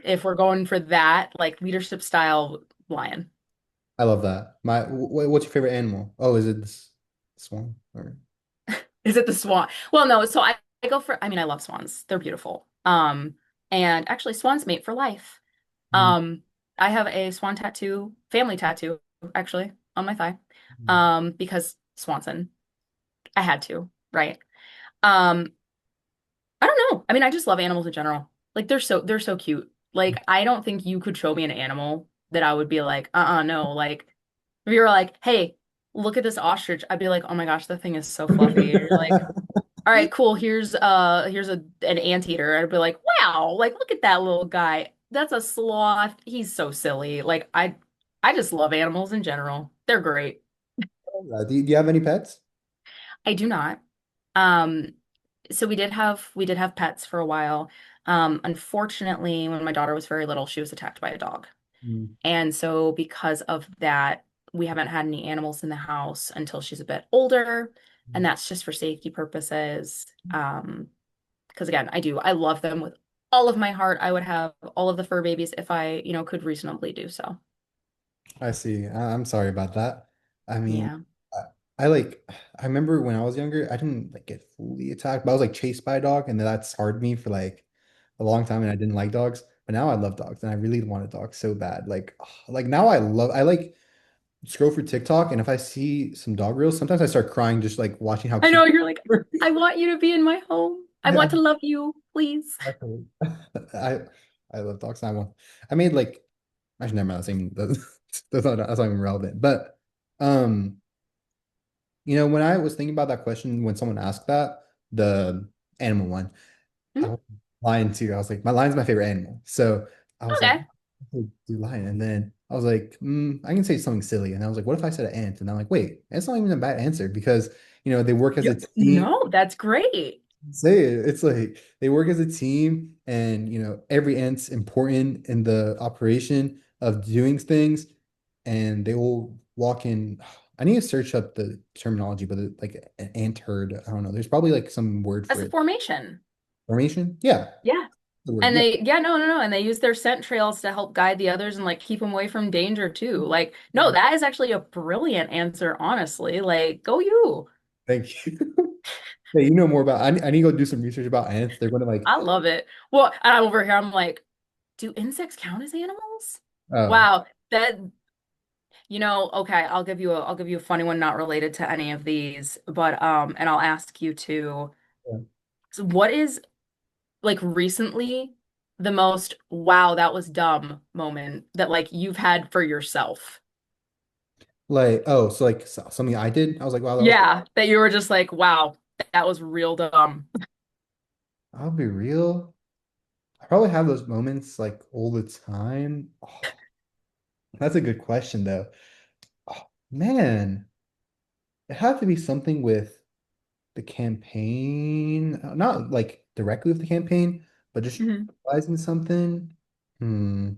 if we're going for that, like leadership style, lion. I love that. What's your favorite animal? Oh, is it this swan or Is it the swan? Well, no, so I go for, I mean, I love swans. They're beautiful. And actually swans mate for life. mm, Um, I have a swan tattoo, family tattoo, actually, on my thigh. mm, Because Swanson, I had to, right? Um, I don't know. I mean, I just love animals in general. Like they're so cute. Like I don't think you could show me an animal that I would be like, no. Like if you were like, hey, look at this ostrich, I'd be like, oh my gosh, that thing is so fluffy. And you're like, all right, cool. Here's an anteater. I'd be like, wow, like look at that little guy. That's a sloth. He's so silly. Like I just love animals in general. They're great. do you have any pets? I do not. Um, so we did have pets for a while. Unfortunately, when my daughter was very little, she was attacked by a dog. Mm. And so because of that, we haven't had any animals in the house until she's a bit older, and that's just for safety purposes. Because again, I love them with all of my heart. I would have all of the fur babies if I, could reasonably do so. I see. I'm sorry about that. I mean, Yeah. I, I like I remember when I was younger, I didn't like get fully attacked, but I was like chased by a dog, and that scarred me for like a long time, and I didn't like dogs. But now I love dogs, and I really want a dog so bad. Like now I like scroll through TikTok, and if I see some dog reels, sometimes I start crying just like watching how I know cute. you're like, I want you to be in my home. I Yeah, want to love you, please. exactly. I I love dogs. I made like actually never mind. That's not even relevant. But um, when I was thinking about that question, when someone asked that, the animal one, I Mhm. was lion too. I was like, my lion's my favorite animal. So I was like, Okay. do lion. And then I was like, I can say something silly. And I was like, what if I said an ant? And I'm like, wait, that's not even a bad answer because they work as a team. No, that's great. Say it. It's like they work as a team, and every ant's important in the operation of doing things, and they will walk in. I need to search up the terminology, but like an ant herd. I don't know. There's probably like some word As for a it. formation. Formation? Yeah, Yeah. the word. And Yeah. yeah, no, no, no. And they use their scent trails to help guide the others and like keep them away from danger too. Like, no, that is actually a brilliant answer, honestly. Like, go you. Thank you. Yeah, you know more about. I need to go do some research about ants. They're going to like. I love it. Well, and I'm over here, I'm like, do insects count as animals? Oh, Wow. Okay, I'll give you a funny one not related to any of these, but and I'll ask you to, yeah. so what is like recently the most wow, that was dumb moment that like you've had for yourself? Like so like something I did. I was like, wow, that was. Yeah, that you were just like, wow, that was real dumb. I'll be real. I probably have those moments like all the time. Oh, that's a good question though. Oh, man, it had to be something with the campaign, not like directly with the campaign, but just Mhm. realizing something. Hmm,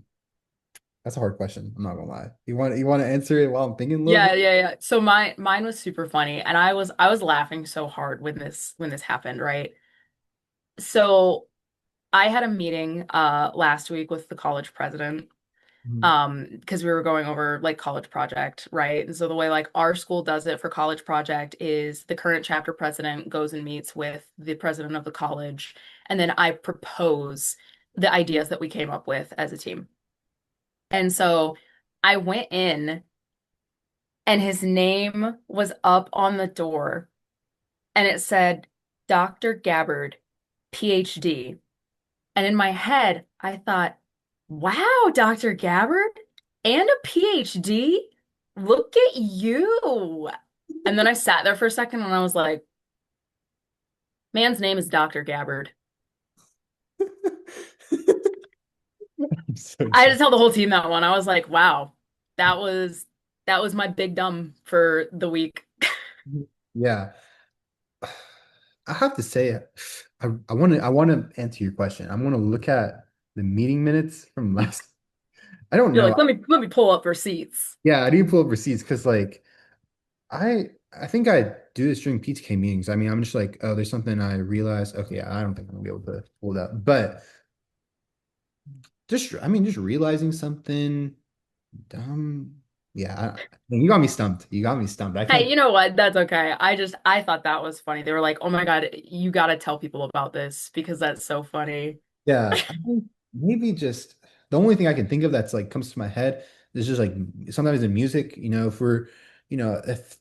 that's a hard question. I'm not gonna lie. You want to answer it while I'm thinking a little Yeah, bit? yeah, yeah. So mine was super funny and I was laughing so hard when this happened, right? So I had a meeting last week with the college president Mhm. because we were going over like college project, right? And so the way like our school does it for college project is the current chapter president goes and meets with the president of the college, and then I propose the ideas that we came up with as a team. And so I went in and his name was up on the door and it said Dr. Gabbard, PhD. And in my head, I thought, wow, Dr. Gabbard and a PhD? Look at you. And then I sat there for a second and I was like, Man's name is Dr. Gabbard. I'm so I had sorry. to tell the whole team that one. I was like, wow, that was that was my big dumb for the week. Yeah. I have to say, I want to answer your question. I want to look at the meeting minutes from last. I don't You're know. like, let me pull up receipts. Yeah, I didn't pull up receipts because like I think I do this during PTK meetings. I mean, I'm just like, oh, there's something I realized. Okay, yeah, I don't think I'm gonna be able to pull it up. But just I mean, just realizing something dumb. Yeah, you got me stumped. You got me stumped. I Hey, can't. you know what? That's okay. I thought that was funny. They were like, "Oh my God, you got to tell people about this because that's so funny." Yeah, I think maybe just the only thing I can think of that's like comes to my head is just like sometimes in music, if we're, if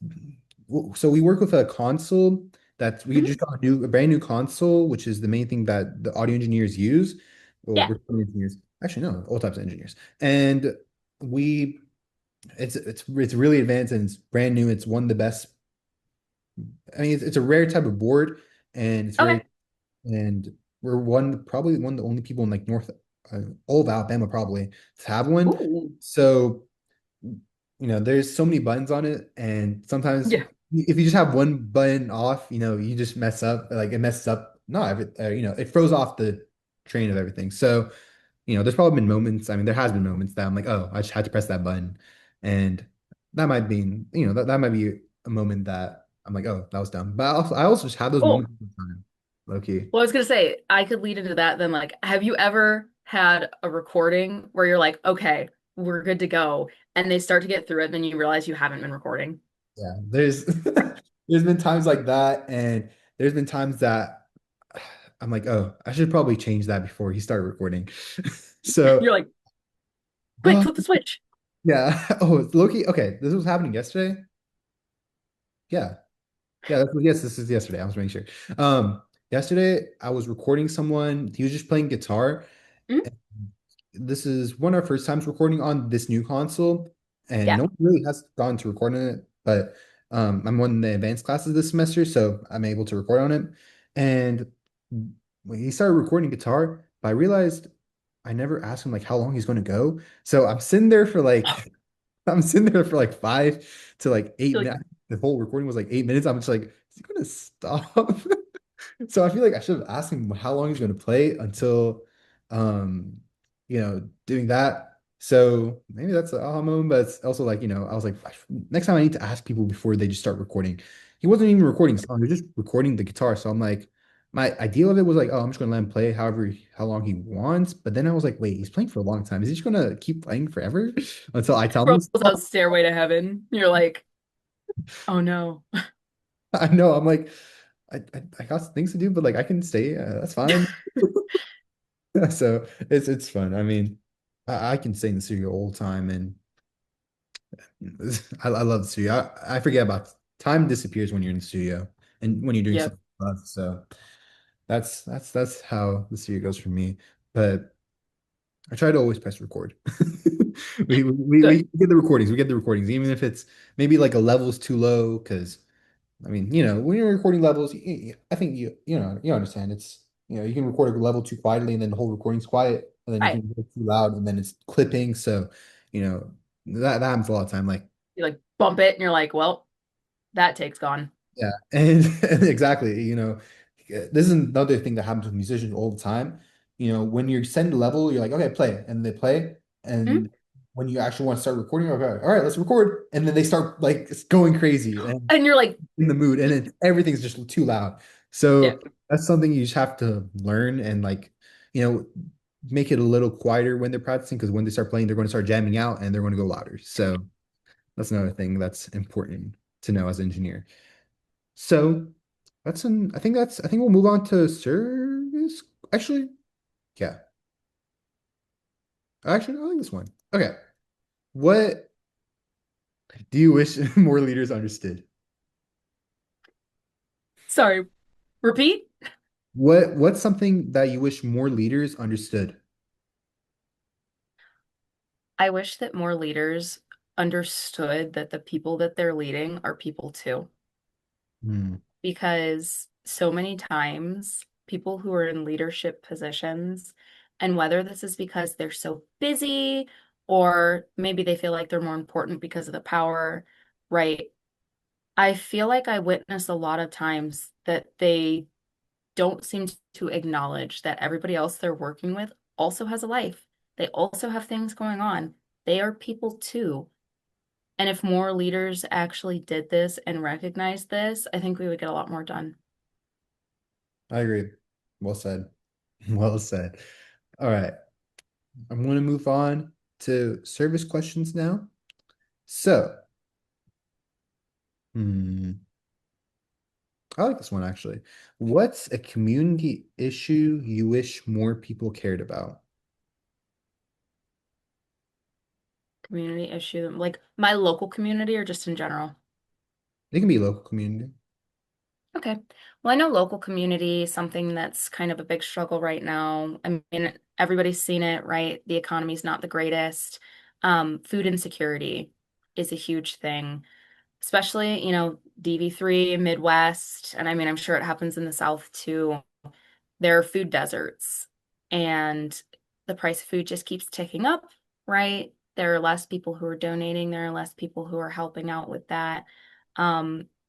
so we work with a console that we Mhm. just got a brand new console, which is the main thing that the audio engineers use, or Yeah. recording engineers, actually no, all types of engineers. And we it's really advanced and it's brand new. It's one of the best. I mean, it's a rare type of board and it's Okay. very and we're probably one of the only people in like all of Alabama probably to have one. Ooh. So, there's so many buttons on it, and sometimes Yeah. if you just have one button off, you just mess up. Like it messes up, not every, it throws off the train of everything. So, there's probably been moments. I mean, there has been moments that I'm like, oh, I just had to press that button, and that might be, that might be a moment that I'm like, oh, that was dumb. But I also just have those Oh, moments all the time, low key. well, I was gonna say I could lead into that then. Like, have you ever had a recording where you're like, okay, we're good to go, and they start to get through it, and then you realize you haven't been recording? Yeah, there's there's been times like that, and there's been times that I'm like, oh, I should probably change that before he started recording. You're So, like, quick, oh flip the switch. yeah, oh, Loki. Okay, this was happening yesterday. Yeah, yeah, yes, this is yesterday. I was making sure. Yesterday I was recording someone. He was just playing guitar. Mhm. This is one of our first times recording on this new console, and Yeah. no one really has gone to record on it, but I'm on the advanced classes this semester, so I'm able to record on it. And when he started recording guitar, but I realized I never asked him like how long he's going to go. So I'm sitting there for like 5 to like 8 You're like, minutes. The whole recording was like 8 minutes. I'm just like, is he going to stop? So I feel like I should have asked him how long he's going to play until, doing that. So maybe that's an aha moment, but it's also like, I was like, next time I need to ask people before they just start recording. He wasn't even recording song, he was just recording the guitar. So I'm like, my ideal of it was like, oh, I'm just gonna let him play how long he wants. But then I was like, wait, he's playing for a long time. Is he just gonna keep playing forever until I tell him to rolls out stop? Stairway to Heaven. You're like, oh no. I know. I'm like, I got things to do, but like I can stay. That's fine. So it's fun. I mean, I can stay in the studio all the time, and I love the studio. I forget about time disappears when you're in the studio and when you're doing Yep. something you love. So that's how the studio goes for me. But I try to always press record. We Good. get the recordings. We get the recordings, even if it's maybe like a level's too low, because I mean, when you're recording levels, I think you understand. It's you can record a level too quietly, and then the whole recording's quiet, and then you Right. can go too loud, and then it's clipping. So, you know, that happens a lot of time. Like, You like bump it and you're like, well, that take's gone. yeah, and exactly, this is another thing that happens with musicians all the time. When you're setting the level, you're like, okay, play, and they play, Mhm. and when you actually want to start recording, okay, all right, let's record, and then they start like going crazy, and And you're like, in the mood and then everything's just too loud. yeah. So that's something you just have to learn and like, you know, make it a little quieter when they're practicing because when they start playing, they're going to start jamming out and they're going to go louder. So that's another thing that's important to know as an engineer. So I think we'll move on to service. Actually, yeah. Actually, I like this one. Okay. What do you wish more leaders understood? Sorry, repeat. What's something that you wish more leaders understood? I wish that more leaders understood that the people that they're leading are people too. Hmm. Because so many times people who are in leadership positions, and whether this is because they're so busy or maybe they feel like they're more important because of the power, right? I feel like I witness a lot of times that they don't seem to acknowledge that everybody else they're working with also has a life. They also have things going on. They are people too. And if more leaders actually did this and recognized this, I think we would get a lot more done. I agree. Well said. Well said. All right. I'm going to move on to service questions now. So, hmm, I like this one actually. What's a community issue you wish more people cared about? Community issue, like my local community or just in general? It can be local community. Okay. Well, I know local community, something that's kind of a big struggle right now. I mean, everybody's seen it, right? The economy's not the greatest. Food insecurity is a huge thing, especially, DV3, Midwest. And I mean, I'm sure it happens in the South too. There are food deserts, and the price of food just keeps ticking up, right? There are less people who are donating, there are less people who are helping out with that.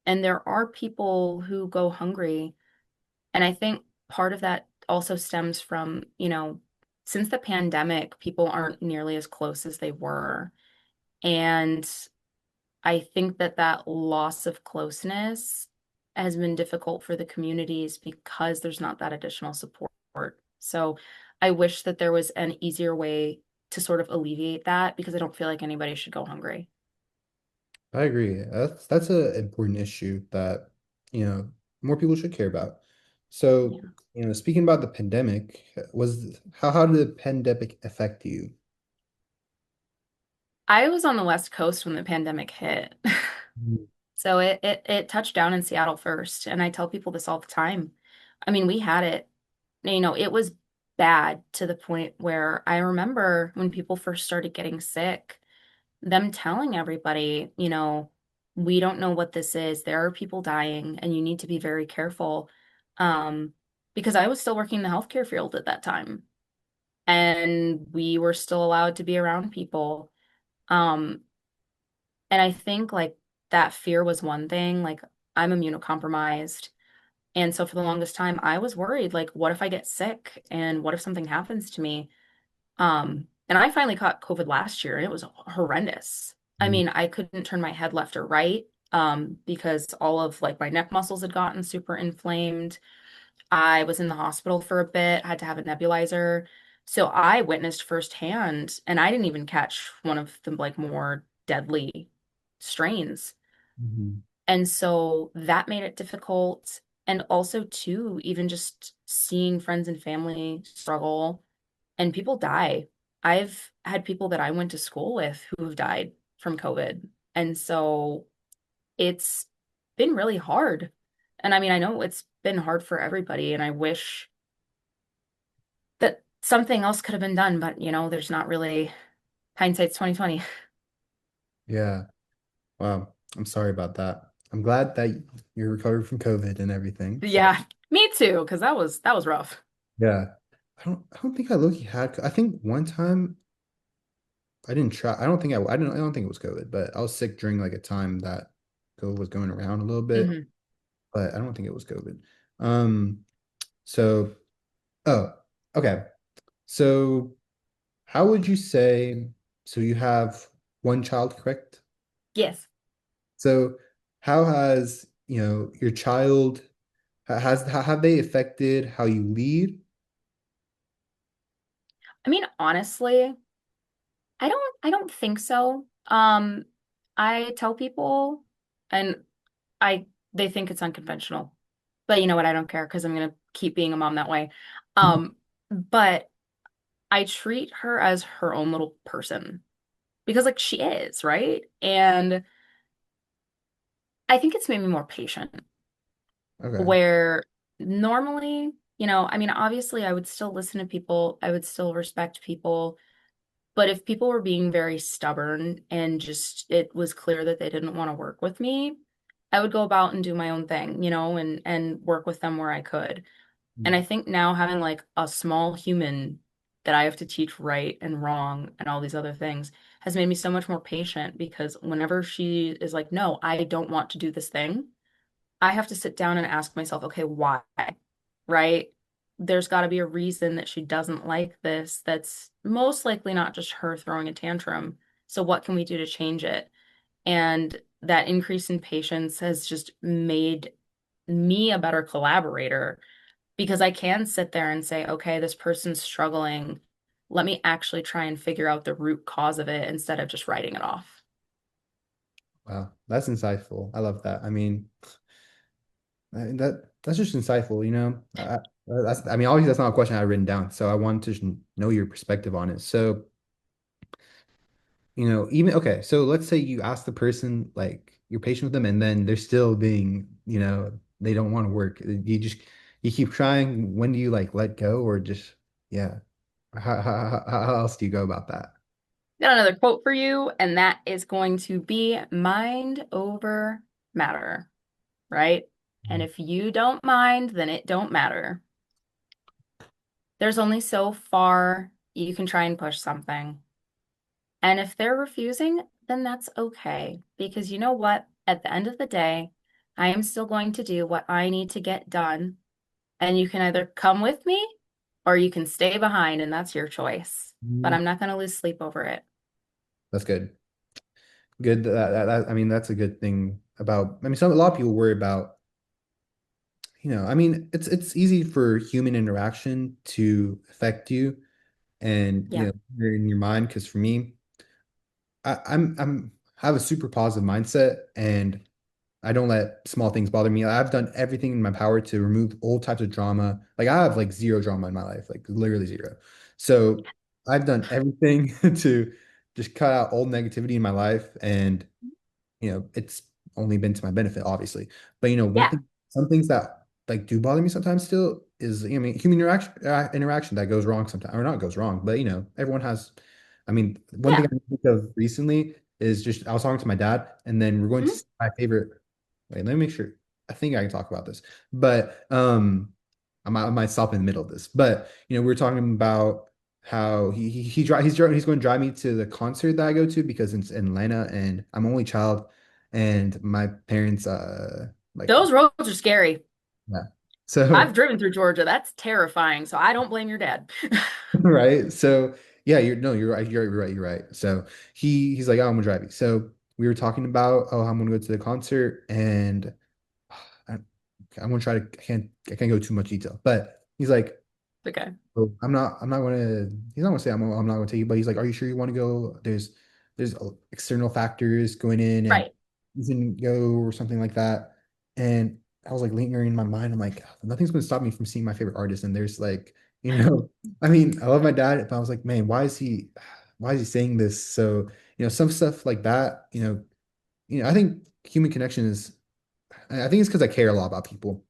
And there are people who go hungry. And I think part of that also stems from, since the pandemic, people aren't nearly as close as they were. And I think that that loss of closeness has been difficult for the communities because there's not that additional support. So I wish that there was an easier way to sort of alleviate that because I don't feel like anybody should go hungry. I agree. That's an important issue that, you know, more people should care about. So, Yeah. speaking about the pandemic, was how did the pandemic affect you? I was on the West Coast when the pandemic hit. Mhm. So it touched down in Seattle first, and I tell people this all the time. I mean, we had it, it was bad to the point where I remember when people first started getting sick, them telling everybody, we don't know what this is. There are people dying, and you need to be very careful. Um, because I was still working in the healthcare field at that time, and we were still allowed to be around people. Um, and I think like that fear was one thing. Like I'm immunocompromised. And so for the longest time, I was worried, like, what if I get sick and what if something happens to me? And I finally caught COVID last year and it was horrendous. I Mhm. mean, I couldn't turn my head left or right, because all of like my neck muscles had gotten super inflamed. I was in the hospital for a bit, had to have a nebulizer. So I witnessed firsthand, and I didn't even catch one of the like more deadly strains. Mhm. And so that made it difficult. And also, too, even just seeing friends and family struggle and people die. I've had people that I went to school with who have died from COVID. And so it's been really hard. And I mean, I know it's been hard for everybody, and I wish that something else could have been done, but there's not really hindsight's 2020. Yeah. Wow. I'm sorry about that. I'm glad that you're recovered from COVID and everything. So, Yeah, me too, because that was rough. yeah. I don't think I look had I think one time I didn't try. I don't think it was COVID, but I was sick during like a time that COVID was going around a little bit, Hmm. but I don't think it was COVID. Um, so oh, okay. So how would you say so you have one child, correct? Yes. So how has, your child have they affected how you lead? I mean, honestly, I don't think so. I tell people and I they think it's unconventional. But you know what? I don't care because I'm gonna keep being a mom that way. But I treat her as her own little person because like she is, right? And I think it's made me more patient Okay. where normally, I mean, obviously I would still listen to people, I would still respect people, but if people were being very stubborn and just it was clear that they didn't want to work with me, I would go about and do my own thing, and work with them where I could. And I think now having like a small human that I have to teach right and wrong and all these other things has made me so much more patient because whenever she is like, no, I don't want to do this thing, I have to sit down and ask myself, okay, why? Right? There's got to be a reason that she doesn't like this. That's most likely not just her throwing a tantrum. So what can we do to change it? And that increase in patience has just made me a better collaborator because I can sit there and say, okay, this person's struggling. Let me actually try and figure out the root cause of it instead of just writing it off. Wow, that's insightful. I love that. I mean, that's just insightful, you know. I mean, obviously that's not a question I written down, so I want to know your perspective on it. So, even okay, so let's say you ask the person like you're patient with them, and then they're still being, they don't want to work. You keep trying. When do you like let go, or just yeah? How else do you go about that? Got another quote for you, and that is going to be mind over matter, right? And if you don't mind, then it don't matter. There's only so far you can try and push something. And if they're refusing, then that's okay. Because you know what? At the end of the day, I am still going to do what I need to get done. And you can either come with me or you can stay behind, and that's your choice. But Mhm. I'm not going to lose sleep over it. That's good. Good. I mean, that's a good thing about. I mean, a lot of people worry about. I mean, it's easy for human interaction to affect you, and Yeah. you're in your mind. Because for me, I have a super positive mindset, and I don't let small things bother me. I've done everything in my power to remove all types of drama. Like I have like zero drama in my life, like literally zero. So I've done everything to just cut out all negativity in my life, and it's only been to my benefit, obviously. But one Yeah. thing, some things that like do bother me sometimes still is, I mean, human interaction that goes wrong sometimes, or not goes wrong, but everyone has. I mean, one thing Yeah. I can think of recently is just I was talking to my dad, and then we're going to Mhm. see my favorite. Wait, let me make sure. I think I can talk about this, but I might stop in the middle of this. But we were talking about how he's going to drive me to the concert that I go to because it's in Atlanta, and I'm only child, and my parents like Those roads are scary. yeah. I've So driven through Georgia. That's terrifying. So I don't blame your dad. right. So yeah, you're no, you're right. You're right. So he's like, oh, I'm gonna drive you. So we were talking about, oh, I'm gonna go to the concert, and I, I'm gonna try to I can't go too much detail, but he's like, Okay. oh, I'm not gonna he's not gonna say I'm not gonna take you, but he's like, are you sure you want to go? There's external factors going in, and Right. you can go or something like that. And I was like lingering in my mind. I'm like, nothing's gonna stop me from seeing my favorite artist. And there's like, I mean, I love my dad, but I was like, man, why is he saying this? So, some stuff like that, I think human connection is I think it's because I care a lot about people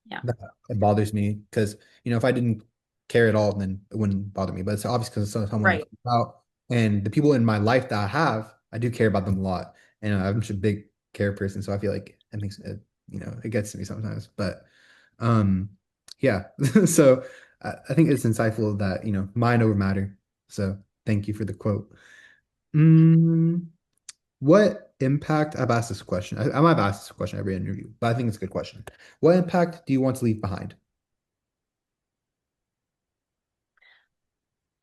Yeah. that it bothers me because if I didn't care at all, then it wouldn't bother me. But it's obvious because it's someone I care Right. about, and the people in my life that I have, I do care about them a lot, and I'm just a big care person, so I feel like it makes it, it gets to me sometimes. But um, yeah, so I think it's insightful that mind over matter. So thank you for the quote. Mm, what impact? I've asked this question. I might have asked this question every interview, but I think it's a good question. What impact do you want to leave behind?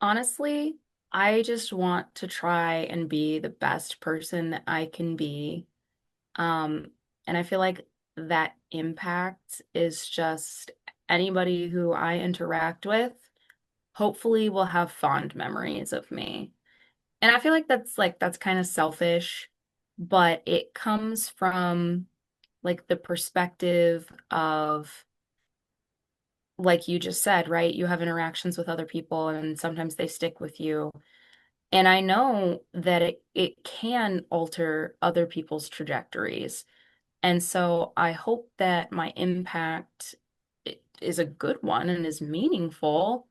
Honestly, I just want to try and be the best person that I can be. Um, and I feel like that impact is just anybody who I interact with, hopefully will have fond memories of me. And I feel like that's kind of selfish, but it comes from like the perspective of like you just said, right? You have interactions with other people and sometimes they stick with you. And I know that it can alter other people's trajectories. And so I hope that my impact is a good one and is meaningful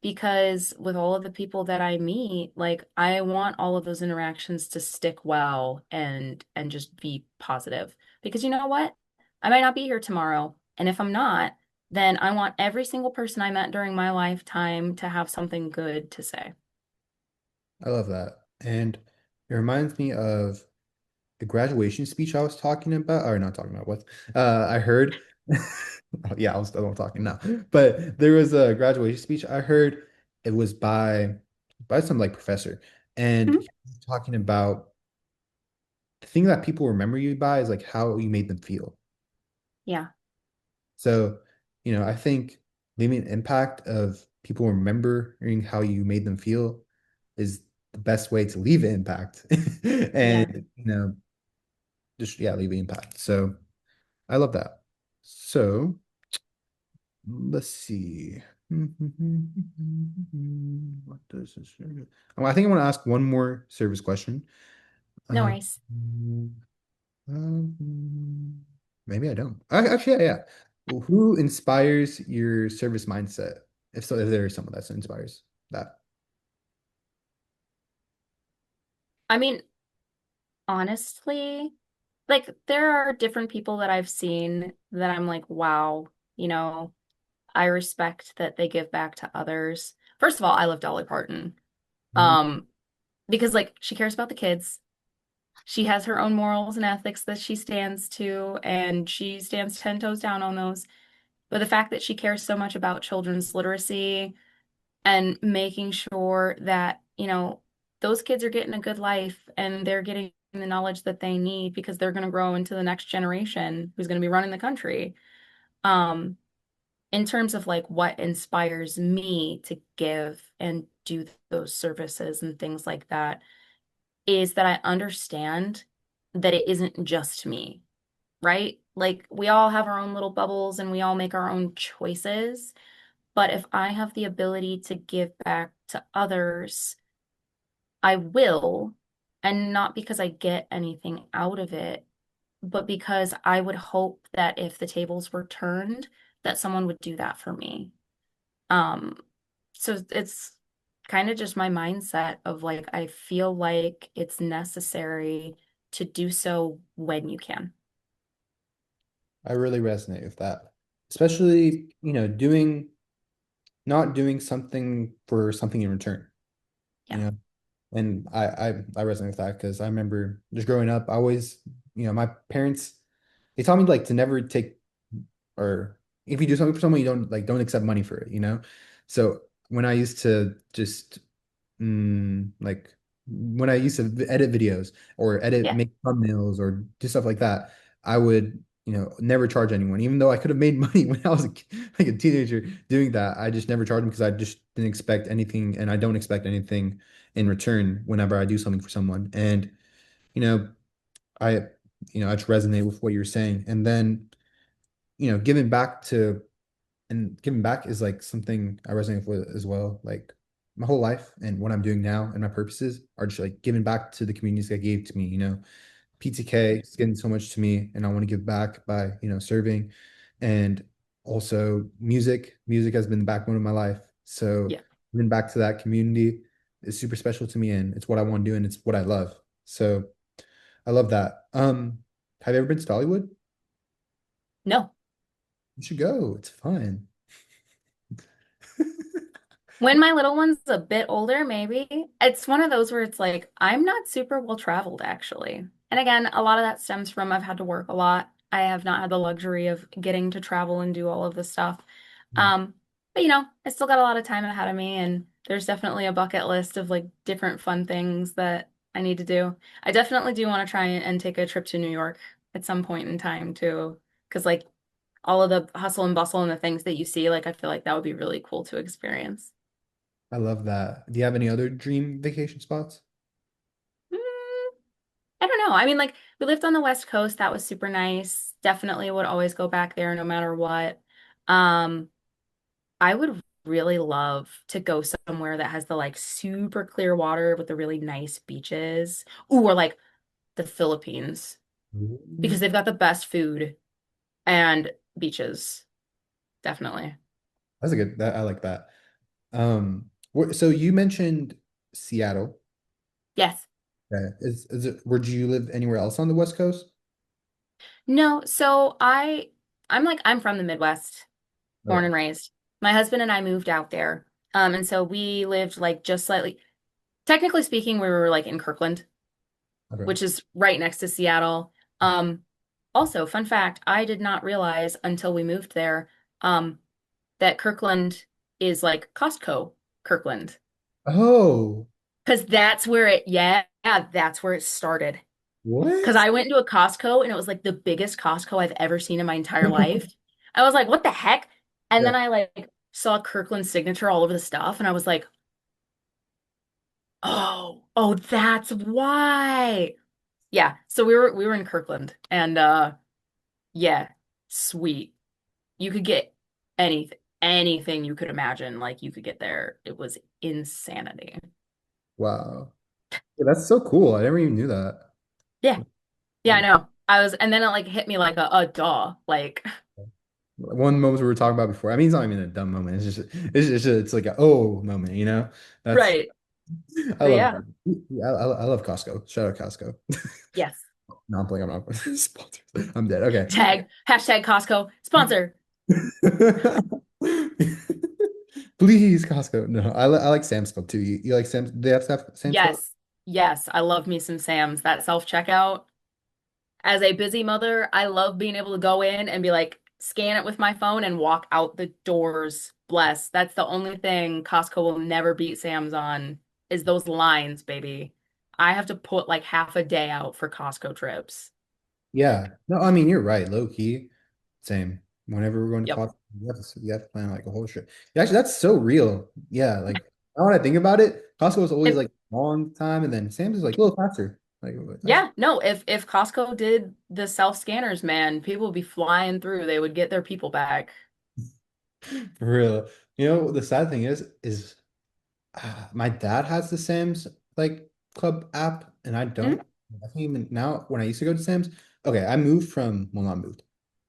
because with all of the people that I meet, like I want all of those interactions to stick well and just be positive. Because you know what? I might not be here tomorrow, and if I'm not, then I want every single person I met during my lifetime to have something good to say. I love that. And it reminds me of the graduation speech I was talking about, or not talking about what I heard. Yeah, I was still talking now. But there was a graduation speech I heard. It was by some like professor, and Mhm. he was talking about the thing that people remember you by is like how you made them feel. Yeah, So, I think leaving an impact of people remembering how you made them feel is the best way to leave an impact. yeah. And, just yeah, leave an impact. So I love that. So let's see. What does this? I think I want to ask one more service question. No Um, worries. maybe I don't. Actually, yeah. Well, who inspires your service mindset? If so, if there is someone that inspires that. I mean, honestly, like there are different people that I've seen that I'm like, wow, you know, I respect that they give back to others. First of all, I love Dolly Parton. Mhm. Um, because like she cares about the kids. She has her own morals and ethics that she stands to, and she stands 10 toes down on those. But the fact that she cares so much about children's literacy and making sure that, those kids are getting a good life and they're getting the knowledge that they need because they're going to grow into the next generation who's going to be running the country. Um, in terms of like what inspires me to give and do those services and things like that is that I understand that it isn't just me, right? Like we all have our own little bubbles and we all make our own choices. But if I have the ability to give back to others, I will. And not because I get anything out of it, but because I would hope that if the tables were turned, that someone would do that for me. Um, so it's kind of just my mindset of like, I feel like it's necessary to do so when you can. I really resonate with that. Especially, not doing something for something in return, you Yeah. know. And I resonate with that because I remember just growing up, I always, my parents, they taught me like to never take, or if you do something for someone, you don't accept money for it, you know? So when I used to just like when I used to edit videos or Yeah. make thumbnails or do stuff like that, I would, never charge anyone, even though I could have made money when I was like a teenager doing that. I just never charged them because I just didn't expect anything, and I don't expect anything in return whenever I do something for someone. And, you know, I, I just resonate with what you're saying. And then, giving back and giving back is like something I resonate with as well. Like my whole life and what I'm doing now and my purposes are just like giving back to the communities that gave to me. PTK is getting so much to me, and I want to give back by, serving. And also music. Music has been the backbone of my life. So Yeah. giving back to that community is super special to me, and it's what I want to do, and it's what I love. So I love that. Have you ever been to Dollywood? No. You should go. It's fun. When my little one's a bit older, maybe. It's one of those where it's like, I'm not super well traveled, actually. And again, a lot of that stems from I've had to work a lot. I have not had the luxury of getting to travel and do all of this stuff. Um, but I still got a lot of time ahead of me, and there's definitely a bucket list of like different fun things that I need to do. I definitely do want to try and take a trip to New York at some point in time too, because like all of the hustle and bustle and the things that you see, like I feel like that would be really cool to experience. I love that. Do you have any other dream vacation spots? Mm, I don't know. I mean, like we lived on the West Coast. That was super nice. Definitely would always go back there no matter what. Um, I would really love to go somewhere that has the like super clear water with the really nice beaches. Ooh, or like the Philippines Ooh. because they've got the best food and beaches. Definitely. I like that. So you mentioned Seattle. Yes. Okay. Is it, where do you live anywhere else on the West Coast? No, I'm from the Midwest, born Okay. and raised. My husband and I moved out there. And so we lived like just slightly, technically speaking, we were like in Kirkland, Okay. which is right next to Seattle. Um, Also, fun fact, I did not realize until we moved there, um, that Kirkland is like Costco Kirkland. Oh, Because that's where it started. Because what? I went into a Costco and it was like the biggest Costco I've ever seen in my entire life. I was like, what the heck? And Yeah. then I like saw Kirkland's signature all over the stuff and I was like, oh, that's why. Yeah. So we were in Kirkland and yeah, sweet. You could get anything you could imagine, like you could get there. It was insanity. Wow. Yeah, that's so cool. I never even knew that. Yeah. Yeah, I know. And then it like hit me like a duh. Like, One moment we were talking about before. I mean, it's not even a dumb moment. It's like a oh moment, you know? That's right. I But love yeah. that. I love Costco. Shout out Costco. Yes. No, I'm playing. I'm not sponsored. I'm dead. Okay. Hashtag Costco sponsor. Please, Costco. No, I like Sam's Club too. You like Sam's? They have stuff Sam's Club? Yes. Yes. I love me some Sam's. That self-checkout. As a busy mother, I love being able to go in and be like, scan it with my phone and walk out the doors. Bless. That's the only thing Costco will never beat Sam's on is those lines, baby. I have to put like half a day out for Costco trips. Yeah. No, I mean you're right. Low key, same. Whenever we're going to Yep. Costco, you have to plan like a whole trip. Yeah, actually, that's so real. Yeah, like now when I think about it, Costco is always If like long time, and then Sam's is like a little faster. Like that's Yeah, no, if Costco did the self-scanners, man, people would be flying through. They would get their people back. for real. You know, the sad thing is my dad has the Sam's like Club app, and I Mhm. don't. I think even now when I used to go to Sam's, okay, I moved from well, not moved.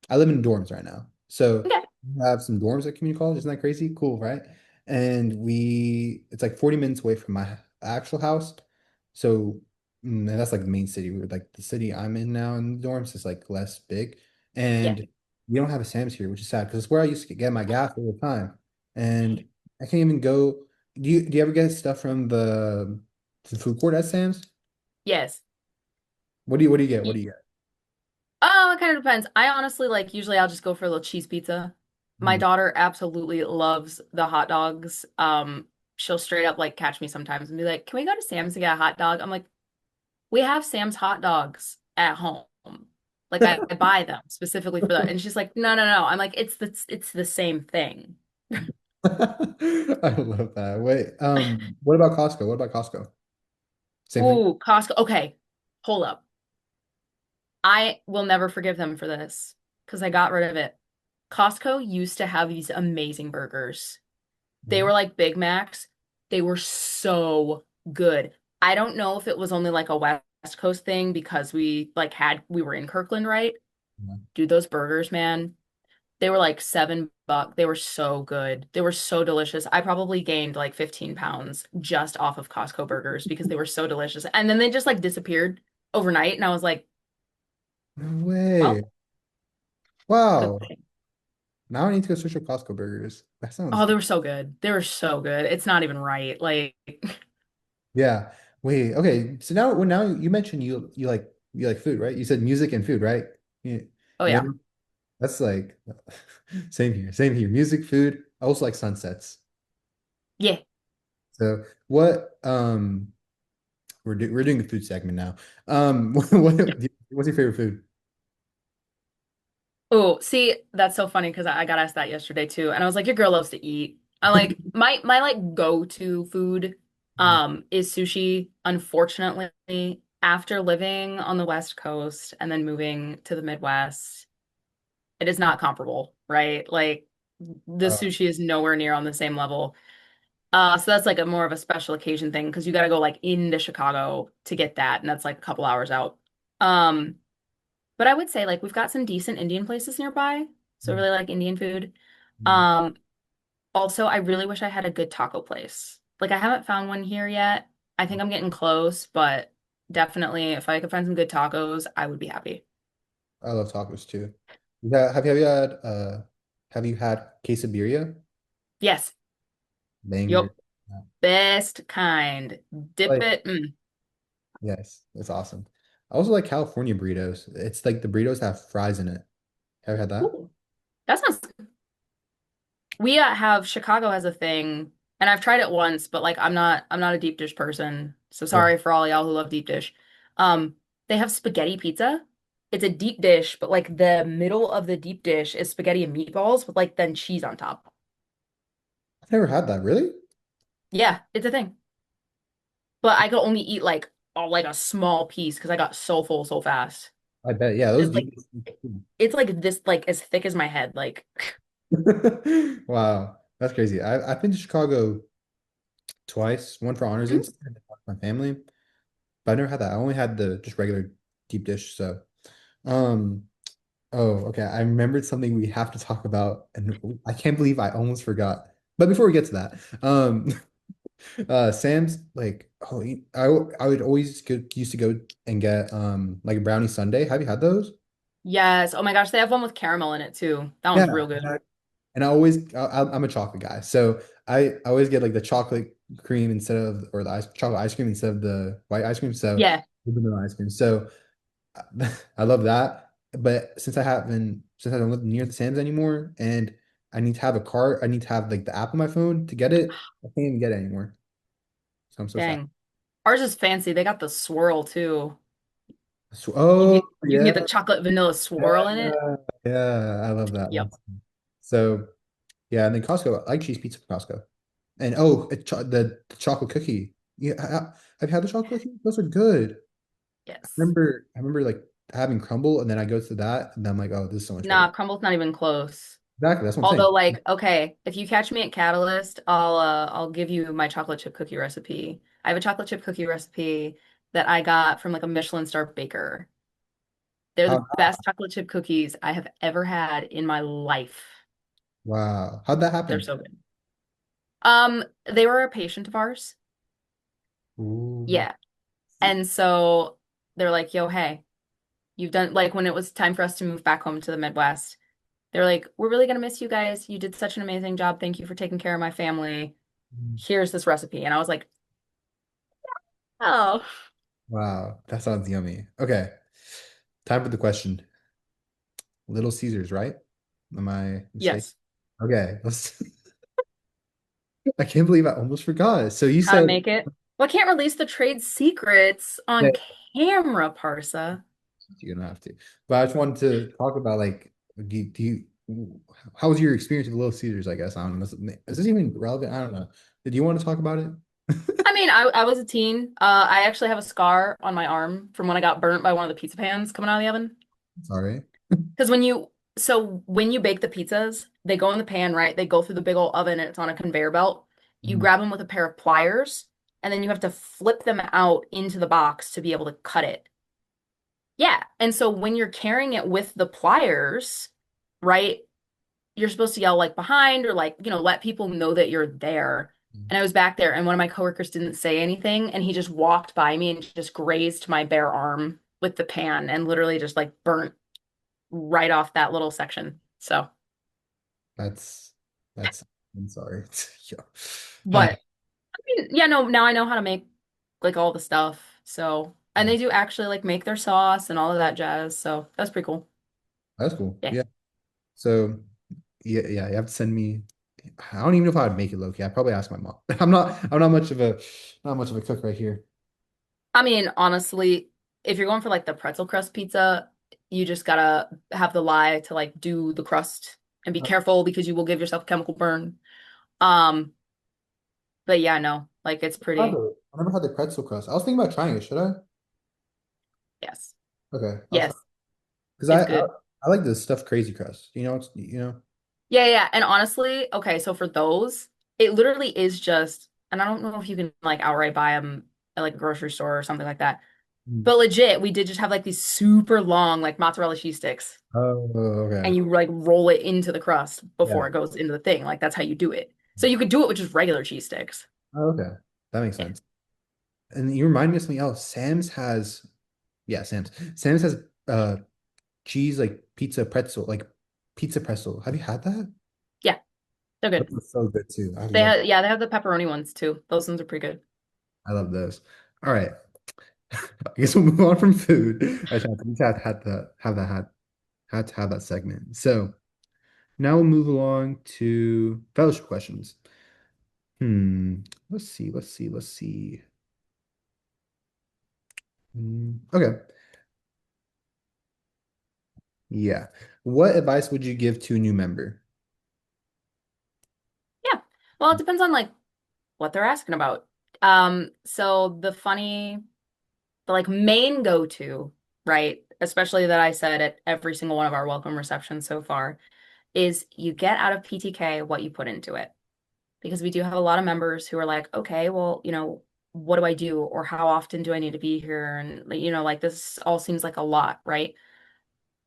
I live in dorms right now. So Okay. we have some dorms at community college. Isn't that crazy? Cool, right? And it's like 40 minutes away from my actual house. So and that's like the main city. We're like the city I'm in now in the dorms is like less big. Yeah. And we don't have a Sam's here, which is sad because it's where I used to get my gas all the time. And I can't even go. Do you ever get stuff from the food court at Sam's? Yes. What do you get? What Y- do you get? Oh, it kind of depends. I honestly like usually I'll just go for a little cheese pizza. My Hmm. daughter absolutely loves the hot dogs. She'll straight up like catch me sometimes and be like, "Can we go to Sam's to get a hot dog?" I'm like, "We have Sam's hot dogs at home. Like I buy them specifically for that." And she's like, "No, no, no." I'm like, "It's the same thing." I love that. Wait, what about Costco? What about Costco? Same thing? Ooh, Costco. Okay, hold up. I will never forgive them for this because I got rid of it. Costco used to have these amazing burgers. They Mhm. were like Big Macs. They were so good. I don't know if it was only like a West Coast thing because we were in Kirkland, right? Yeah. Dude, those burgers, man, they were like $7. They were so good. They were so delicious. I probably gained like 15 pounds just off of Costco burgers because they were so delicious. And then they just like disappeared overnight. And I was like, No well, way. Wow. goodbye. Now I need to go search up Costco burgers. That Oh, sounds, they were so good. They were so good. It's not even right. Like, yeah. Wait, okay. So now you mentioned you like food, right? You said music and food, right? Yeah. oh Yeah. yeah. That's like same here. Same here. Music, food. I also like sunsets. Yeah. So what we're doing a food segment now. What's your favorite food? Oh, see, that's so funny because I got asked that yesterday too. And I was like, your girl loves to eat. I like my like go-to food is sushi. Unfortunately, after living on the West Coast and then moving to the Midwest, it is not comparable, right? Like the Uh, sushi is nowhere near on the same level. So that's like a more of a special occasion thing because you got to go like into Chicago to get that, and that's like a couple hours out. Um, but I would say like we've got some decent Indian places nearby, so I really like Indian food. Um, Also, I really wish I had a good taco place. Like I haven't found one here yet. I think I'm getting close, but definitely if I could find some good tacos, I would be happy. I love tacos too. Yeah, have you had quesadilla? Yes. Banger. Yup. Best kind. Dip Like, it. Mm. yes, it's awesome. I also like California burritos. It's like the burritos have fries in it. Have you had that? Ooh, that sounds we have Chicago has a thing, and I've tried it once, but like I'm not a deep dish person. So Yeah. sorry for all y'all who love deep dish. Um, they have spaghetti pizza. It's a deep dish, but like the middle of the deep dish is spaghetti and meatballs with like then cheese on top. I've never had that, really? Yeah, it's a thing. But I could only eat like a small piece because I got so full so fast. I bet. Yeah, those It's like deep. it's like this like as thick as my head. Like Wow, that's crazy. I've been to Chicago twice, one for honors Mhm. and my family, but I never had that. I only had the just regular deep dish. So, um, oh, okay. I remembered something we have to talk about, and I can't believe I almost forgot. But before we get to that, Sam's like, oh, I would always used to go and get like a brownie sundae. Have you had those? yes. Oh my gosh, they have one with caramel in it too. That one's Yeah, real good. and I'm a chocolate guy, so I always get like the chocolate cream instead of or the chocolate ice cream instead of the white ice cream. So Yeah. the vanilla ice cream. So I love that. But since I don't live near the Sam's anymore, and I need to have a card, I need to have like the app on my phone to get it. I can't even get it anymore. So I'm so sad. Dang. Ours is fancy. They got the swirl too. So, You oh get you can yeah, get the chocolate vanilla swirl in it. yeah, yeah, I love that one. Yep. So yeah, and then Costco, I like cheese pizza from Costco. And oh, the chocolate cookie. Yeah, have you had the chocolate cookie? Those are good. Yes. I remember like having crumble, and then I go to that, and I'm like, oh, this is so much better. Nah, crumble's not even close. Exactly, that's what I'm saying. Although, like, okay, if you catch me at Catalyst, I'll give you my chocolate chip cookie recipe. I have a chocolate chip cookie recipe that I got from like a Michelin star baker. They're How, the best chocolate chip cookies I have ever had in my life. wow, how'd that They're happen? so good. They were a patient of ours. Ooh, Yeah. And so they're like, yo, hey, you've done like when it was time for us to move back home to the Midwest, they're like, we're really gonna miss you guys. You did such an amazing job. Thank you for taking care of my family. Here's this recipe. And I was like, oh, wow, that sounds yummy. Okay, time for the question. Little Caesars, right? Am I mistaken? yes. Okay, let's. I can't believe I almost forgot. So you How to said make it. Well, I can't release the trade secrets on that camera, Parsa. you're gonna have to, but I just wanted to talk about like, do you, how was your experience with Little Caesars? I guess I don't know. Is this even relevant? I don't know. Did you want to talk about it? I mean, I was a teen. I actually have a scar on my arm from when I got burnt by one of the pizza pans coming out of the oven. Sorry. Because when you bake the pizzas, they go in the pan, right? They go through the big old oven and it's on a conveyor belt. You Mhm. grab them with a pair of pliers, and then you have to flip them out into the box to be able to cut it. Yeah. And so when you're carrying it with the pliers, right, you're supposed to yell like behind or like, let people know that you're there. And I was back there and one of my coworkers didn't say anything and he just walked by me and just grazed my bare arm with the pan and literally just like burnt right off that little section. So, That's that's. I'm sorry. Yeah. Ah, but I mean, yeah, no, now I know how to make like all the stuff. So, and they do actually like make their sauce and all of that jazz. So that's pretty cool. that's cool. Yeah. Yeah. So yeah, you have to send me. I don't even know if I would make it low key. I'd probably ask my mom. I'm not much of a cook right here. I mean, honestly, if you're going for like the pretzel crust pizza, you just gotta have the lie to like do the crust and be careful because you will give yourself a chemical burn. Um, but yeah, no, like it's pretty, I never had the pretzel crust. I was thinking about trying it. Should I? yes, Okay, I'll try. yes, Because it's good. I like the stuffed crazy crust. Yeah, yeah. And honestly, okay, so for those, it literally is just, and I don't know if you can like outright buy them at like a grocery store or something like that. Mm. But legit, we did just have like these super long like mozzarella cheese sticks, Oh, okay. and you like roll it into the crust Yeah, before it goes into the thing. Like that's how you do it. So you could do it with just regular cheese sticks. Oh, okay. That makes Yeah. sense. And you remind me of something else. Yeah, Sam's has cheese like pizza pretzel. Have you had that? Yeah, they're good. Those are so good too. Yeah, they have the pepperoni ones too. Those ones are pretty good. I love those. All right. I guess we'll move on from food. I just had to had to have that segment. So now we'll move along to fellowship questions. Let's see. Okay. Yeah. What advice would you give to a new member? Yeah. Well, it depends on like what they're asking about. So the like main go-to, right? Especially that I said at every single one of our welcome receptions so far, is you get out of PTK what you put into it. Because we do have a lot of members who are like, okay, well, what do I do? Or how often do I need to be here? And, like this all seems like a lot, right?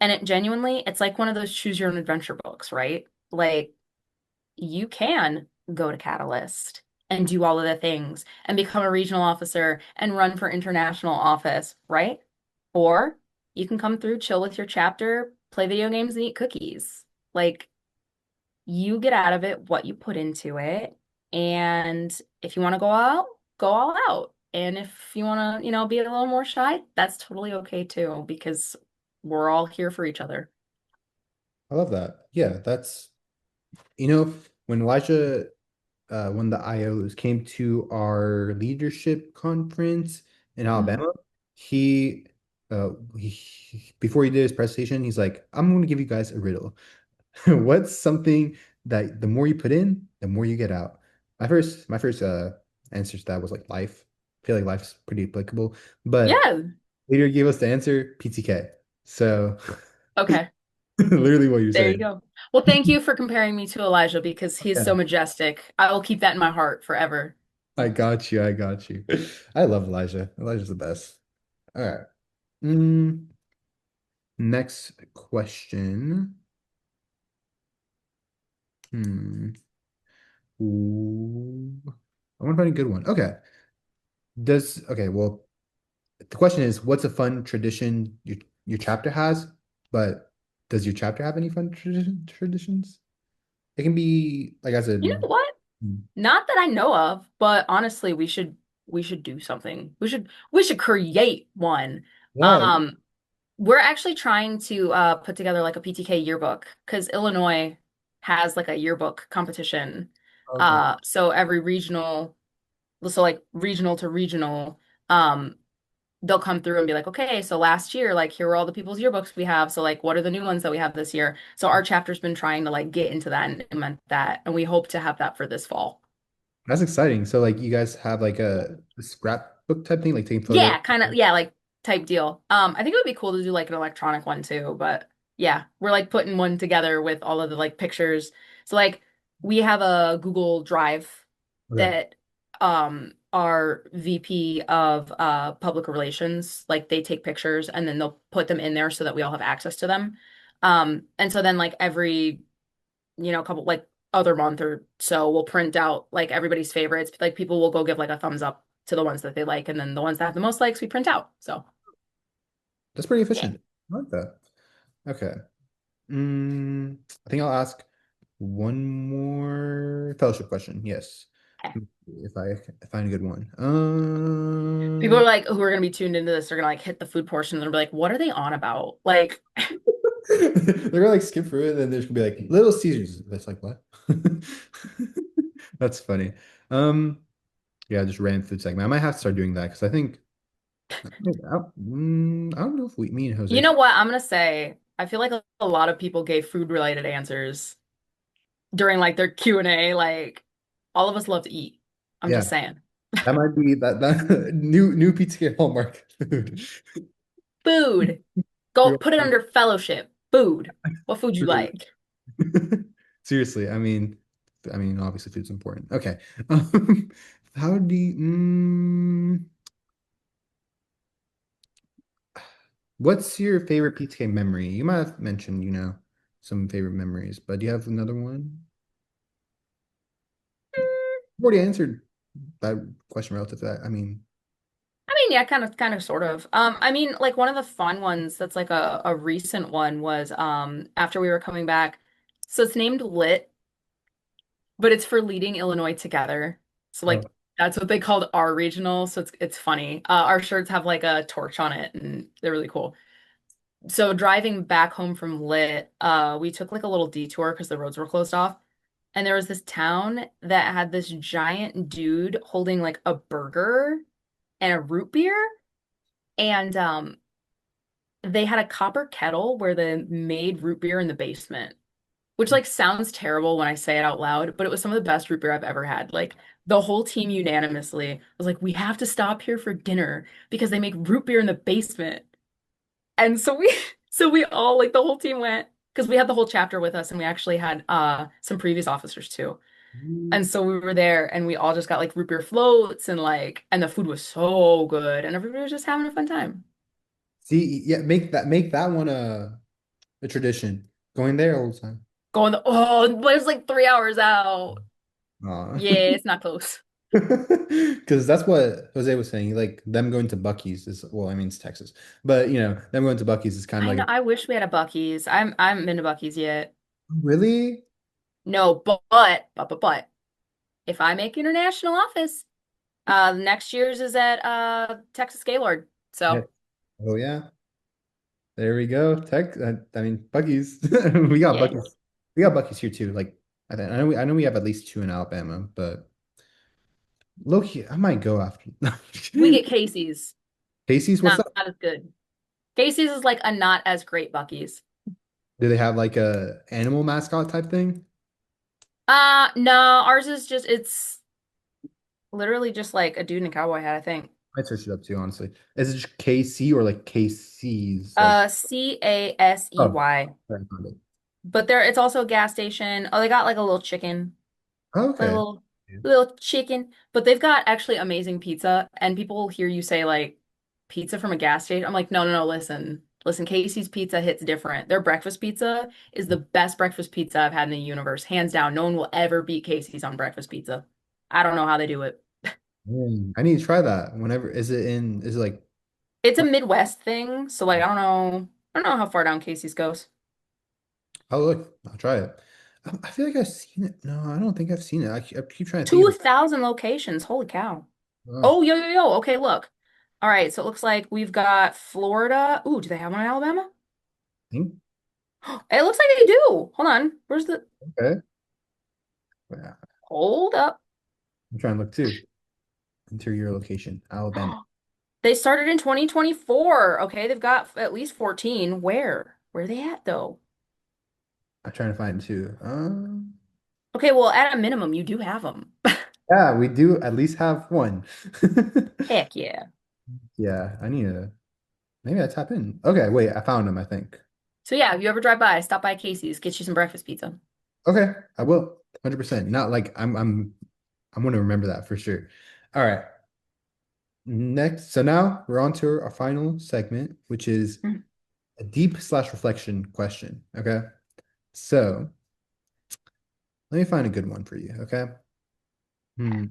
And it genuinely, it's like one of those choose your own adventure books, right? Like you can go to Catalyst and do all of the things and become a regional officer and run for international office, right? Or you can come through, chill with your chapter, play video games, and eat cookies. Like you get out of it what you put into it. And if you want to go out, go all out. And if you want to, be a little more shy, that's totally okay too, because we're all here for each other. I love that. Yeah, that's you know, when Elijah when the IOs came to our leadership conference in Mhm. Alabama, he before he did his presentation, he's like, I'm gonna give you guys a riddle. What's something that the more you put in, the more you get out? My first answer to that was like life. I feel like life's pretty applicable, but Yeah. leader gave us the answer PTK. So Okay. literally what you're There you saying. go. Well, thank you for comparing me to Elijah because he's so Yeah, majestic. I will keep that in my heart forever. I got you. I got you. I love Elijah. Elijah's the best. All right. Mm, next question. Hmm. Ooh. I want to find a good one. Well, the question is, what's a fun tradition your chapter has? But does your chapter have any fun traditions? It can be like as a You know what? Not that I know of, but honestly, we should do something. We should create one. yeah. Um, we're actually trying to put together like a PTK yearbook because Illinois has like a yearbook competition. Okay. So every regional, so like regional to regional, um, they'll come through and be like, okay, so last year, like here are all the people's yearbooks we have. So like, what are the new ones that we have this year? So our chapter's been trying to like get into that and implement that, and we hope to have that for this fall. That's exciting. So like you guys have like a scrapbook type thing, like taking photos. Yeah, kind of, yeah, like type deal. I think it would be cool to do like an electronic one too, but yeah, we're like putting one together with all of the like pictures. So like we have a Google Drive Okay. that our VP of public relations, like they take pictures and then they'll put them in there so that we all have access to them. And so then like every couple like other month or so we'll print out like everybody's favorites. Like people will go give like a thumbs up to the ones that they like, and then the ones that have the most likes we print out. So That's pretty yeah. efficient. I like that. Okay. I think I'll ask one more fellowship question. Yes. If I find a good one. People are like who are gonna be tuned into this are gonna like hit the food portion and they'll be like, what are they on about? Like, They're gonna like skip through it, and then there's gonna be like Little Caesars. That's like what? That's funny. Um, yeah, just random food segment. I might have to start doing that because I don't know if me and you Jose. know what? I'm gonna say I feel like a lot of people gave food related answers during like their Q&A. Like all of us love to eat. I'm Yeah, just saying. that might be that new PTA hallmark food. Food. Go put it under fellowship. Food. What food you True. like? Seriously, I mean, obviously, food's important. Okay, um, how do you, what's your favorite PTA memory? You might have mentioned, some favorite memories, but do you have another one? I've already answered that question relative to that. I mean, I mean, yeah, kind of, sort of. I mean, like one of the fun ones that's like a recent one was after we were coming back. So it's named Lit, but it's for leading Illinois together. So like oh, that's what they called our regional. So it's funny. Our shirts have like a torch on it, and they're really cool. So driving back home from Lit, we took like a little detour because the roads were closed off. And there was this town that had this giant dude holding like a burger and a root beer. And they had a copper kettle where they made root beer in the basement, which like sounds terrible when I say it out loud, but it was some of the best root beer I've ever had. Like the whole team unanimously was like, we have to stop here for dinner because they make root beer in the basement. And so we so we all like the whole team went because we had the whole chapter with us and we actually had some previous officers too. And so we were there and we all just got like root beer floats and like and the food was so good and everybody was just having a fun time. see, yeah, make that one a tradition. Going there all the time. Going but it's like 3 hours out. Aw. Yeah, it's not close. Because that's what Jose was saying. Like them going to Bucky's is well, I mean it's Texas, but them going to Bucky's is kind of I know like I wish we had a Buc-ee's. I haven't been to Buc-ee's yet. really. No, but if I make international office, next year's is at Texas Gaylord. Yeah. So Oh yeah, there we go. I mean Bucky's. We got yeah. Bucky's. We got Bucky's here too. Like I know we have at least two in Alabama, but low key, I might go after. We get Casey's. Casey's, what's up? Not as good. Casey's is like a not as great Buc-ee's. Do they have like a animal mascot type thing? No, ours is just it's literally just like a dude in a cowboy hat, I think. I might search it up too, honestly. Is it just KC or like KC's? Like, oh, Casey. sorry, I found it. But there it's also a gas station. Oh, they got like a little chicken. Like a Okay. little chicken. But they've got actually amazing pizza. And people will hear you say like pizza from a gas station. I'm like, no, listen. Listen, Casey's pizza hits different. Their breakfast pizza is the best breakfast pizza I've had in the universe. Hands down. No one will ever beat Casey's on breakfast pizza. I don't know how they do it. I need to try that. Whenever is it like It's a Midwest thing, so like I don't know how far down Casey's goes. oh look, I'll try it. I feel like I've seen it. No, I don't think I've seen it. I keep trying to think of it. 2,000 locations. Holy cow. Oh, Oh, yo. Okay, look. All right, so it looks like we've got Florida. Ooh, do they have one in Alabama? I think It looks like they do. Hold on. Where's the okay. Yeah, Hold up. I'm trying to look too. Interior location, Alabama. They started in 2024. Okay, they've got at least 14. Where? Where are they at though? I'm trying to find it too. Okay, well, at a minimum, you do have them. Yeah, we do at least have one. Heck yeah. Yeah, I need to maybe I tap in. Okay, wait, I found him, I think. So yeah, if you ever drive by, stop by Casey's, get you some breakfast pizza. Okay, I will. 100%. Not like I'm gonna remember that for sure. All right. Next, so now we're on to our final segment, which is Mm. a deep slash reflection question. Okay. So let me find a good one for you. Okay. Hmm.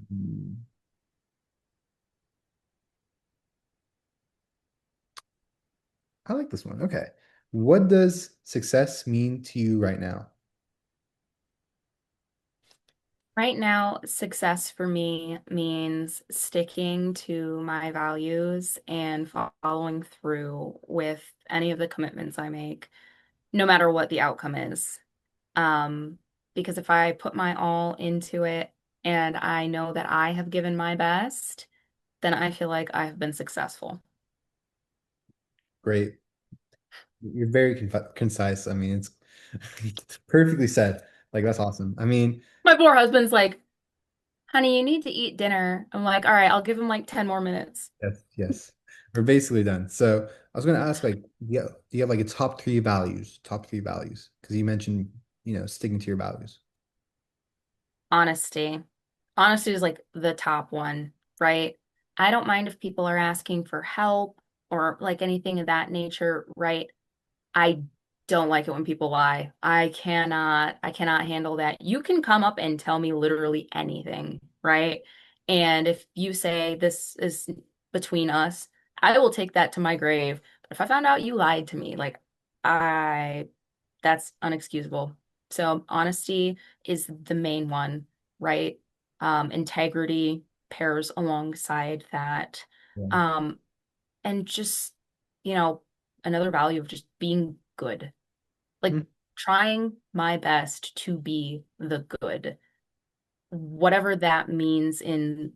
I like this one. Okay. What does success mean to you right now? Right now, success for me means sticking to my values and following through with any of the commitments I make, no matter what the outcome is. Um, because if I put my all into it and I know that I have given my best, then I feel like I have been successful. Great. You're very concise. I mean, it's perfectly said. Like that's awesome. I mean, My poor husband's like, honey, you need to eat dinner. I'm like, all right, I'll give him like 10 more minutes. yes, yes. We're basically done. So I was gonna ask, like, do you have like a top three values? Top three values? Because you mentioned, sticking to your values. Honesty. Honesty is like the top one, right? I don't mind if people are asking for help or like anything of that nature, right? I don't like it when people lie. I cannot handle that. You can come up and tell me literally anything. right? And if you say this is between us, I will take that to my grave. But if I found out you lied to me, like I that's unexcusable. So honesty is the main one, right? Integrity pairs alongside that. Yeah. Um, and just, you know, another value of just being good, like Mm. trying my best to be the good, whatever that means in,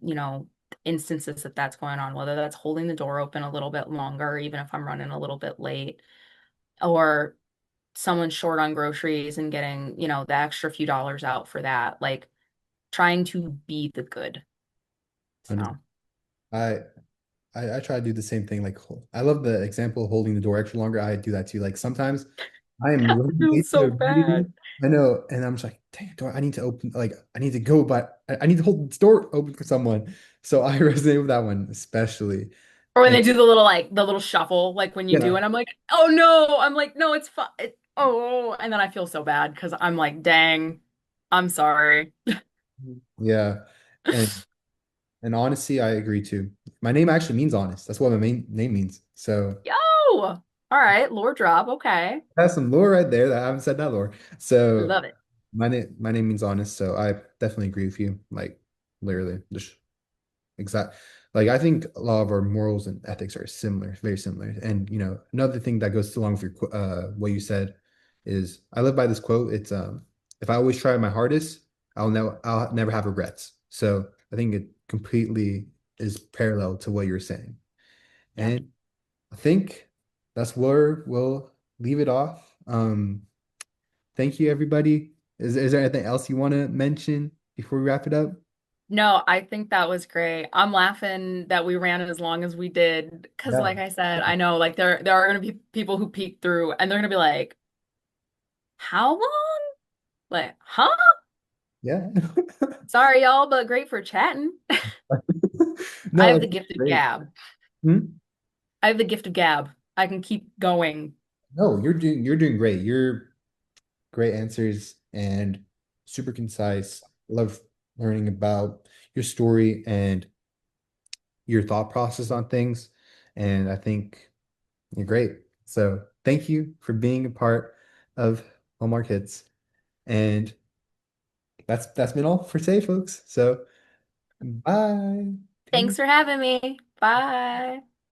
instances that that's going on, whether that's holding the door open a little bit longer, even if I'm running a little bit late, or someone's short on groceries and getting, the extra few dollars out for that, like trying to be the good. So, I I try to do the same thing. Like I love the example of holding the door extra longer. I do that too. Like sometimes I am I running feel late to so a bad. meeting. I know, and I'm just like, dang it, door. I need to open. Like I need to go, but I need to hold the door open for someone. So I resonate with that one especially. Or when And they do the little like the little shuffle, like when you do, yeah, and I'm like, oh no, I'm like, no, it's fine. Oh, and then I feel so bad because I'm like, dang, I'm sorry. yeah, and and honestly, I agree too. My name actually means honest. That's what my main name means. So Yo, all right, lore drop. Okay, that's some lore right there. That I haven't said that lore. So love it. my name means honest. So I definitely agree with you. Like literally, just exact. Like I think a lot of our morals and ethics are similar, very similar. And another thing that goes along with your what you said is I live by this quote. It's if I always try my hardest, I'll never have regrets. So I think it completely is parallel to what you're saying. Yep. And I think that's where we'll leave it off. Thank you, everybody. Is there anything else you want to mention before we wrap it up? No, I think that was great. I'm laughing that we ran as long as we did because, Yeah. like I said, I know like there are going to be people who peek through and they're going to be like, "How long?" Like, "Huh?" Yeah. Sorry, y'all, but great for chatting. I No, have the it's gift of great. gab. Hmm? I have the gift of gab. I can keep going. No, you're doing great. You're great answers and super concise. Love learning about your story and your thought process on things. And I think you're great. So thank you for being a part of Hallmark Hits. And that's been all for today, folks. So bye. Thanks Peace. for having me. Bye.